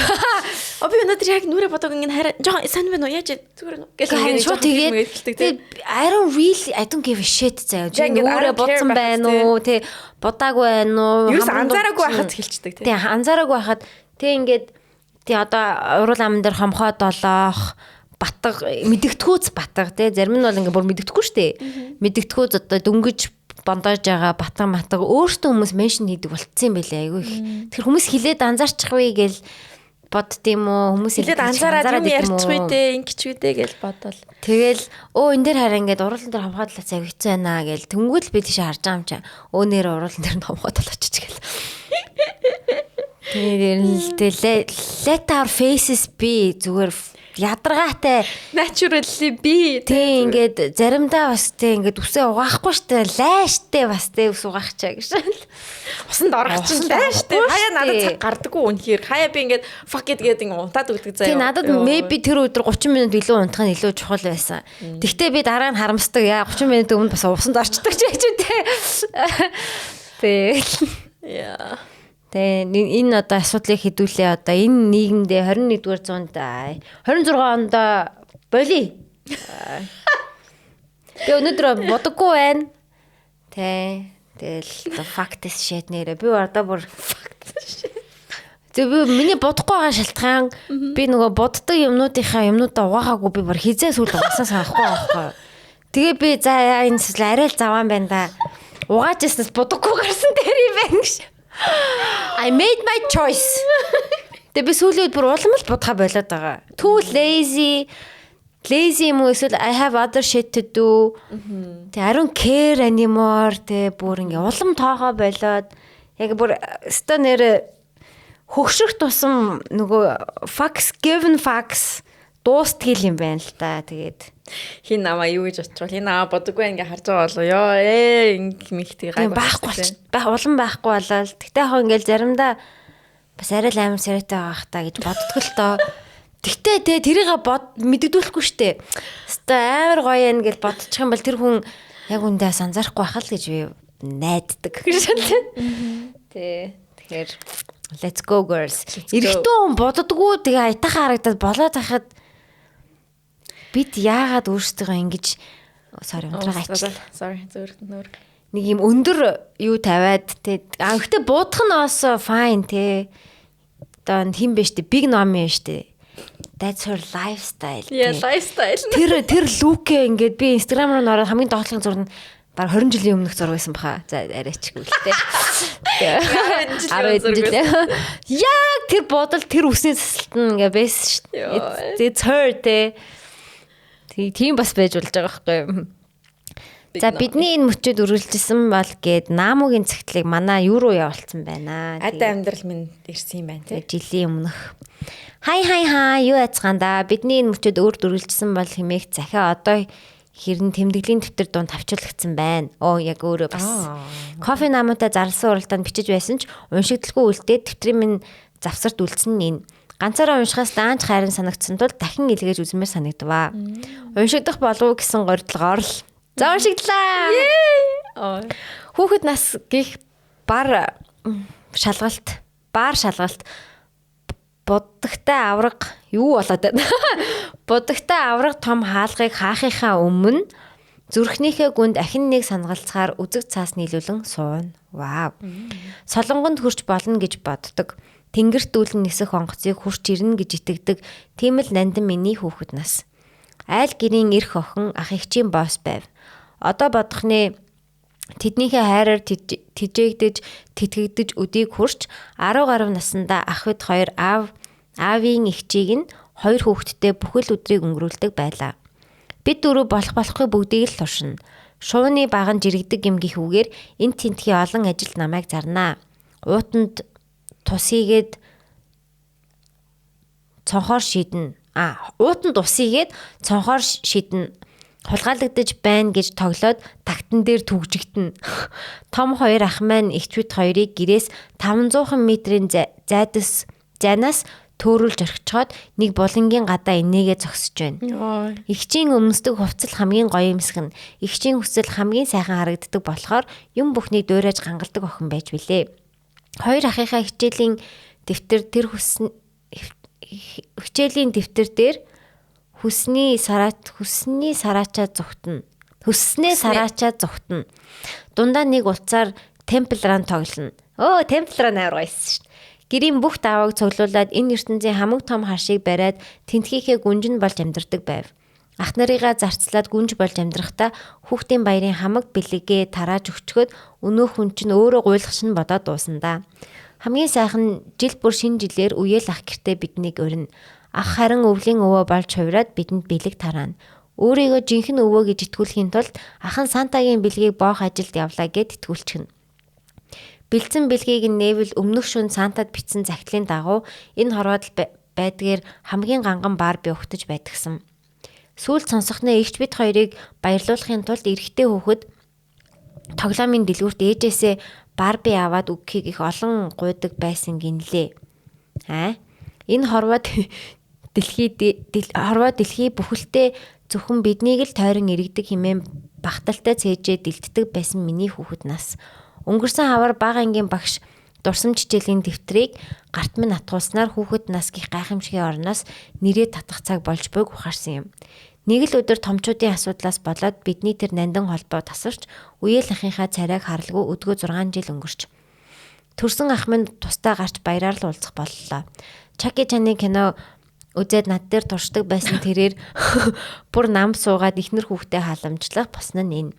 Би өнөөдөр яг нүрээ бодог ингэ хараа жоохон сайн байна уу? Яаж зүгээр нөө гэж ингэ шууд тэгээд I don't give a shit заяа. Нүрээ бодсон байна уу? Тэ бодаагүй байна уу? Юус анзаараагүй байхад хэлцдэг тий. Тий анзаараагүй байхад тэг ингээд тий одоо урал амн дээр хомхоод олоох батга мэдэгдэхүүц батга тий зарим нь бол ингээ бүр мэдэгдэхгүй штэ. Мэдэгдэхүүц одоо дөнгөж бандаж байгаа батган матга өөртөө хүмүүс меншн хийдэг болцсон юм байлээ айгүй их. Тэр хүмүүс хилээд анзаарчих вэ гээл боддtiin юм уу? Хүмүүс хилээд анзаараад юм ярьчих вэ дээ, ингэч үү дээ гээл бодвол. Тэгэл энэ дээр хараа ингээд уралдан дээр хомхоодлаа цай хэцүү байна гээл тэнгуэл би тийш харж байгаа юм чаа. Нэр уралдан дээр хомхоодлоо очиж гээл. Тэгээд let our faces be зүгээр ядаргаатай naturally би тий ингээд заримдаа бас тий ингээд үсээ угаахгүй штэ лайштай бас тий ус угаахчаа гэж. Усанд орох чинь лайштай. Хаяа надад цаг гардаггүй үнэхээр. Хаяа би ингээд fuck it гэдэг ингээд унтаад өгдөг заяа. Тий надад maybe тэр өдөр 30 минут илүү унтах нь илүү чухал байсан. Тэгтээ би дараа нь харамсдаг. Яа 30 минут өмнө бас усанд орчдөг ч гэж үү тий. Яа. Тэгээ энэ одоо асуудлыг хэдүүлээ одоо энэ нийгэмдээ 21-р зуунд 26 онд боли. Би өнөөдөр бодоггүй байна. Тэгэл fact shit нэрэ би одоо бүр fact shit. Би миний бодохгүй байгаа шалтгаан би нөгөө боддог юмнуудаа угаагаагүй би бүр хизээ сүүл угаасан санахгүй байхгүй. Тэгээ би за энэ арай л заваан байна да. Угааж яснаас бодоггүй гарсан дээр юм байна гэж. I made my choice. Тэгээ би сүүлийн үед бүр улам л бодхаа болоод байгаа. Too lazy юм уу эсвэл I have other shit to do. Тэгээ I don't care anymore. Тэгээ бүр ингээ улам тоохоо болоод яг бүр өстө нэр хөгшрөх тусам нөгөө given facts дуустгийл юм байна л та. Тэгээд хин намаа юу гэж очихвол хин намаа бодоггүй ингээ харж байгаа болоо ёо ингэхтэй улам байхгүй болоо. Тэгтээ яг ингээл заримдаа бас арай л амар царайтай байгаа хта гэж боддог л тоо. Тэгтээ тэрийг мэддэгдүүлэхгүй штэ. Хэвээ амар гоё юм гэж бодчих юм бол тэр хүн яг үндээс анзаарахгүй байх л гэж би найддаг гэж байна. Тэгэхээр let's go girls. Эрэгтэй хүн боддгоо тэгээ аятайхан харагдаад болоод байхад бид яагаад өөрсдөө ингэж унтраа гачлаа. Sorry зөөр. Нэг юм өндөр юу тавиад те гэхдээ буудах нь also fine те. Одоо хин бэ штэ big nomi штэ. That's her lifestyle. Yeah, lifestyle. Тэр лүкээ ингээд би Instagram руу ороод хамгийн доотлогын зураг нь баг 20 жилийн өмнөх зураг байсан баха. За арайчгүй л те. 10 жил. Яг тэр бодол тэр үсний засалт нь ингээ байсан шүү дээ. It's her те. Тийм бас байж болж байгаа байхгүй. За бидний энэ мөчөд үргэлжилсэн бол гээд наамуугийн цагтлыг манай юу руу явуулсан байна. Ада амьдрал минь ирсэн юм байна те. Жилийн өмнөх. Хай юу яцгаанда бидний энэ мөчөд өөрд үргэлжилсэн бол хэмээх захиа одоо хэрэн тэмдэглэлийн дэвтэр дунд тавьчуулагдсан байна. Яг өөрөө бас. Кофе наамуутай зарласан уралдаанд бичиж байсан ч уншигдaltaгүй үлдээд дэвтрийн минь завсарт үлдсэн нь энэ. Ганцаараа уншихаас даанч хайрын санагдсан тул дахин илгээж үзмээр санагдваа. Уншигдах болов гэсэн гордлогоор л за уншигдлаа. Хүүхэд нас гих бар шалгалт будагтай авраг юу болоод байна? Будагтай авраг том хаалгыг хаахынхаа өмнө зүрхнийхээ гүнд ахин нэг сангалцахаар үзэг цаас нийлүүлэн сууна. Вау. Солонгонд хурч болно гэж боддог. Тэнгэрт дүүлэн нисэх онгоцыг хурч ирнэ гэж итгэдэг. Тийм л нандин миний хүүхэд нас. Айл гэрийн эрх охин ах эгчийн босс байв. Одоо бодохны тэднийхээ хайраар тэжээгдэж тэтгэгдэж өдийг хурч 10 гаруй наснда ах бид хоёр аавын эгчийг нь хоёр хүүхэдтэй бүхэл өдрийг өнгөрүүлдэг байлаа. Бид дөрөв болохгүй бүгдийг л туршина. Шувууны баган жирэгдэг юм гихүүгээр энэ тентхий олон ажилд намайг зарнаа. Уутанд тус хийгээд цонхоор шиднэ. Уутанд ус хийгээд цонхоор шиднэ. Хулгайлагдаж байна гэж тоглоод тагтан дээр түгжигдэнэ. Том хоёр ах маань эгчвэд хоёрыг гэрээс 500 метрийн зайнаас төөрүүлж орхичоод нэг булангийн гадаа инээгээ зогсож байна. Эгчийн өмсдөг хувцал хамгийн гоё юмсгэн. Эгчийн хүсэл хамгийн сайхан харагддаг болохоор юм бүхнийг дуурайж гангалдаг охин байж билээ. Хоёр ахыхаа хичээлийн дэвтэр дээр хүснээ сараачаа зүгтэн. Дундаа нэг улцаар Temple Run тоглоно. Temple Run амар гайсан шүү дээ. Гэрийн бүх давааг цуглуулад энэ ертөнцийн хамаг том харшийг бариад тентхийнхээ гүнж нь болж амьдардаг байв. Ах нарыгаа зарцлаад гүнж болж амьдрахдаа хүүхдийн баярын хамаг бэлэгээ тарааж өгчгöd өнөөх хүн чинь өөрөө гуйлахч нь бодоод дуусандаа. Хамгийн сайхан жил бүр шинэ жилээр үеэл ах гэртээ биднийг өрнө. Ах харин өвлийн өвөө болж хувираад бидэнд бэлэг тараана. Өөрийгөө жинхэнэ өвөө гэж итгүүлэхийн тулд ахан Сантагийн бэлгийг боох ажилд явлаа гэд итгүүлчихнэ. Бэлдсэн бэлгийг нээвэл өмнөх шөнө Сантад бичсэн захидлын дагуу энэ хорвоод байдгээр хамгийн ганган Барби өгтөж байдгсан. Сүүлд сонсохны эгч бид хоёрыг баярлуулахын тулд эрэгтэй хүүхэд тоглоомын дэлгүүрт ээжээсээ Барби аваад өгөхийг их олон гуйдаг байсан гинлээ. Энэ хорвоод дэлхий бүхэлдээ зөвхөн биднийг л тойрон иргэдэг хэмээн багталтай цээжээ дэлддэг байсан миний хүүхэд нас. Өнгөрсөн хавар бага ангийн багш дурсам хичээлийн дэвтрийг гарт минь атгуулснаар хүүхэд нас гих гайхамшигын орноос нэрээ татах цаг болж буйг ухаарсан юм. Нэг л өдөр томчуудын асуудлаас болоод бидний тэр нандин холбоо тасарч үеэл ахынхаа царайг харалгүй өдгөө 6 жил өнгөрч. Төрсөн ах минь тустай гарч баяраар л уулзах боллоо. Чаки чаны кино үзээд над дээр туршдаг байсан тэрээр бүр нам суугаад ихнэр хүүхдээ халамжлах босно нь энэ.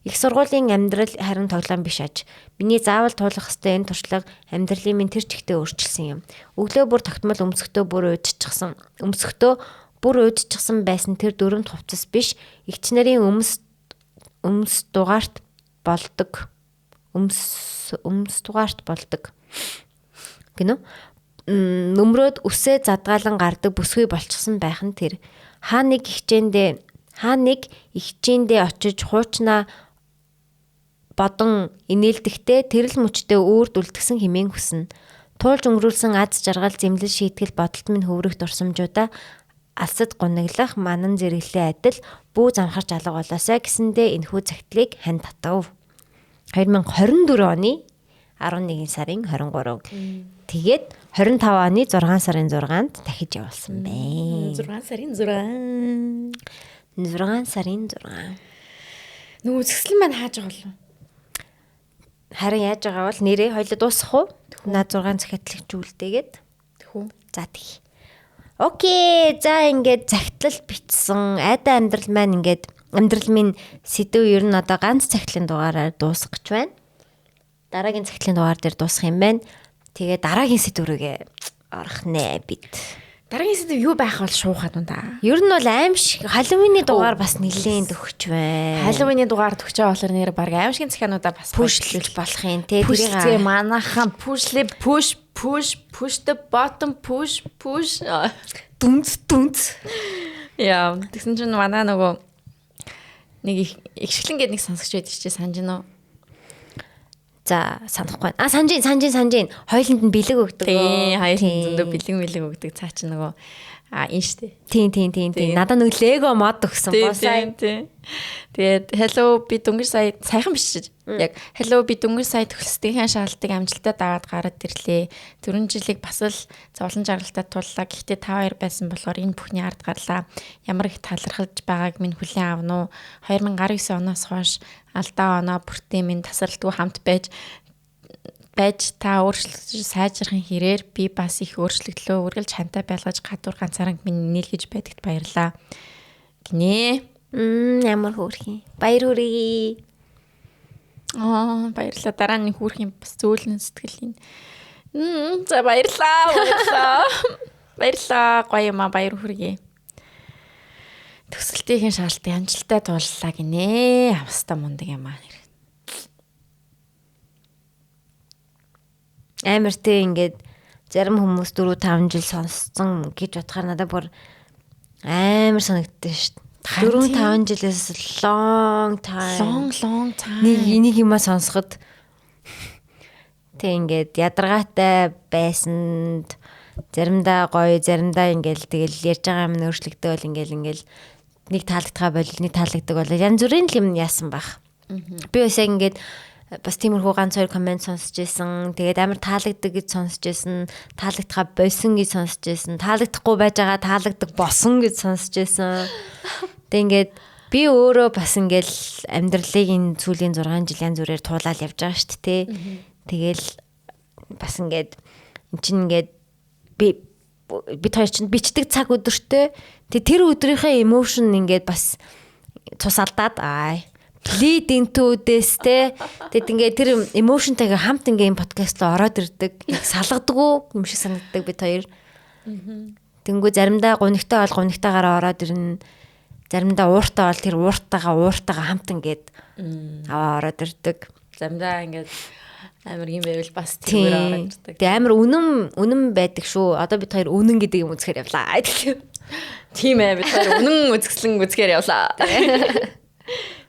Их сургуулийн амьдрал харин тоглоом биш аж. Миний заавал туулах ёстой энэ туршлага амьдралын минь тэр чигтээ өөрчилсөн юм. Өглөө бүр тогтмол өмсөхдөө бүр уйдчихсан байсан тэр дөрөв хувцас биш. Игч нарын өмс дугаарт болдог. Өмс дугаарт болдог. Гинөө нөмрөөд үсээ задгаалan гардаг бүсгүй болчихсон байх нь тэр. Хаа нэг ихчээндээ очиж хуучнаа бодон инээлдэхтэй тэрл мөчтэй өөрд үлдгсэн хэмээн хүснэ. Туулж өнгөрүүлсэн аз жаргал зэмлэл шийтгэл бодолт минь хөврөх дурсамжуудаа алсад гунаглах манан зэрэглээ адил бүү замхарч алга болоосаа гэсэндээ энэхүү цагтлыг хань татав. 2024 оны 11 сарын 23-г. Тэгээд 25 оны 6 сарын 6-нд дахиж явуулсан бэ. 6 сарын 6. 6 сарын 6. Нөгөө үзэсгэлэн маань хааж байгаа болов. Харин яаж байгаа бол нэрээ хоёлоо дуусах уу? Наад 6 захиатлагч үлдээгээд. Тэхүү. За тий. Окей. За ингээд захидлал бичсэн. Айдаа амьдрал маань ингээд амьдрал минь сэдв ер нь одоо ганц захидлын дугаараар дуусгах гэж байна. Дараагийн захидлын дугаар дээр дуусах юм байна. Тэгээ дараагийн сэдв рүүгээ орох нэ бид. Дараагийн сэдв юу байх бол шуухад уу та? Ер нь бол аимшиг Халлоуины дугаар бас нэлээд өгч байна. Халлоуины дугаар төгчөө болохоор нэр баг аимшигын захиануудаа бас Пүшлүүлж болох юм те. Тэрийг манайхан push the bottom push. Дүнц. Яа, тэгсэн чинь манай нөгөө нэг ихшгэлэн гэдэг нэг сонсогч байдаг чи санаж гинөө. За санахгүй байна. Санжин. Хоёуланд нь бэлэг өгдөг. Тийм, хоёуланд зөндөө бэлэг өгдөг. Цаа чи нөгөө энэ штэ. Тийм. Надад нэг Lego mod өгсөн. Тийм. Тэгээд hello би дөнгөр саяхан биш ч яг hello би дөнгөр сая төгсдгийн шаалтыг амжилттай даваад гараад ирлээ. 4 жилиг бас л зовлон жаргалтай туллаа. Гэхдээ 5-2 байсан болохоор энэ бүхний ард гарлаа. Ямар их талархалж байгааг минь хүлээн авна уу? 2019 оноос хойш алдаа оноо бүртээ минь тасралтгүй хамт байж та өөрчлөлт сайжрахын хэрээр би бас их өөрчлөгдлөө үргэлж хантай байлгаж гадуур ганцаараа минь нийлгэж байдагт баярлаа. Гинэ. Ямар хөөрхий. Баяр хүргэе. Баярлаа. Дараа нь хүүрх юм бас зөөлөн сэтгэл юм. За баярлаа. Баярлаа. Гоё юм баяр хүргэе. Төсөлтийн шаалтыг амжилттай тууллаа гинэ. Авста мундаг юм аа. Амартэй ингээд зарим хүмүүс 4-5 жил сонссон гэж бодохоор надад бүр амар санагддаг шүү дээ. 4-5 жилээс long time. Нэг юмаа сонсоход тэг ингээд ядаргаатай байсанд заримдаа гоё, заримдаа ингээл тэгэл ярьж байгаа юм өөрчлөгдөөл ингээл нэг таалагдгаа болол нэг таалагддаг болол янз бүрийн юм яасан байх. Би бас яг ингээд бас тиймэрхүү ганц хоёр комент сонсч байсан. Тэгээд амар таалагддаг гэж сонсч байсан. Таалагдхаа болсон гэж сонсч байсан. Таалагдахгүй байж байгаа таалагддаг болсон гэж сонсч байсан. Тэг ингээд би өөрөө бас ингээл амьдралыг энэ сүүлийн 6 жил янз бүрээр туулаад явж байгаа шүү дээ. Тэгэл бас ингээд эн чинь ингээд бид хоёр чинь бичдэг цаг өдөртөө тэр өдрийнхээ emotion ингээд бас цус алдаад lead into this те тэгэд ингээд тэр emotionтэйгээ хамт ингээд подкаст руу ороод ирдэг яг салгадгүй юм шиг санагддаг бид хоёр. Тэнгүү заримдаа гунигтайгаараа ороод ирнэ. Заримдаа ууртаа бол тэр ууртаага хамт ингээд аваа ороод ирдэг. Заримдаа ингээд амар юм байвал бас тэрээр ороод ирдэг. Тэгээ амар үнэн байдаг шүү. Одоо бид хоёр үнэн гэдэг юм үзэхээр явлаа. Тийм ээ бид хоёр үнэн үзэсгэлэн үзэхээр явлаа.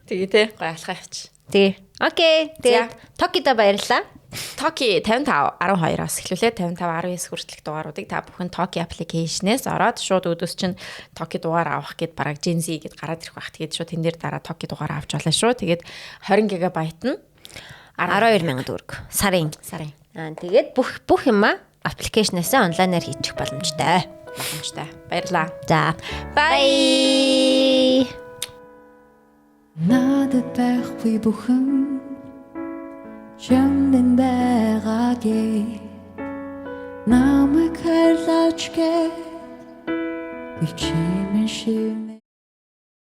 Тэгээ те гоё алхаа явчих. Тэгээ. Окей. Тэгээ Токида баярлалаа. Токи 55-12-оос эхлүүлээ 55-19 хүртэлх дугааруудыг та бүхэн Токи аппликейшнээс ороод шууд өдөөс чинь Токи дугаар авах гэд бараг Gen Z гэд гараад ирэх байх. Тэгээд шууд тэн дээр дараа Токи дугаар авч болно шүү. Тэгээд 20 ГБ нь 12,000 төгрөг сарын. Тэгээд бүх юмаа аппликейшнээс онлайнаар хийчих боломжтой. Баярлаа. За. Bye. Надад байхгүй бүхэн чамд байгааг намайг хайрлаач гэ би чимэн шиг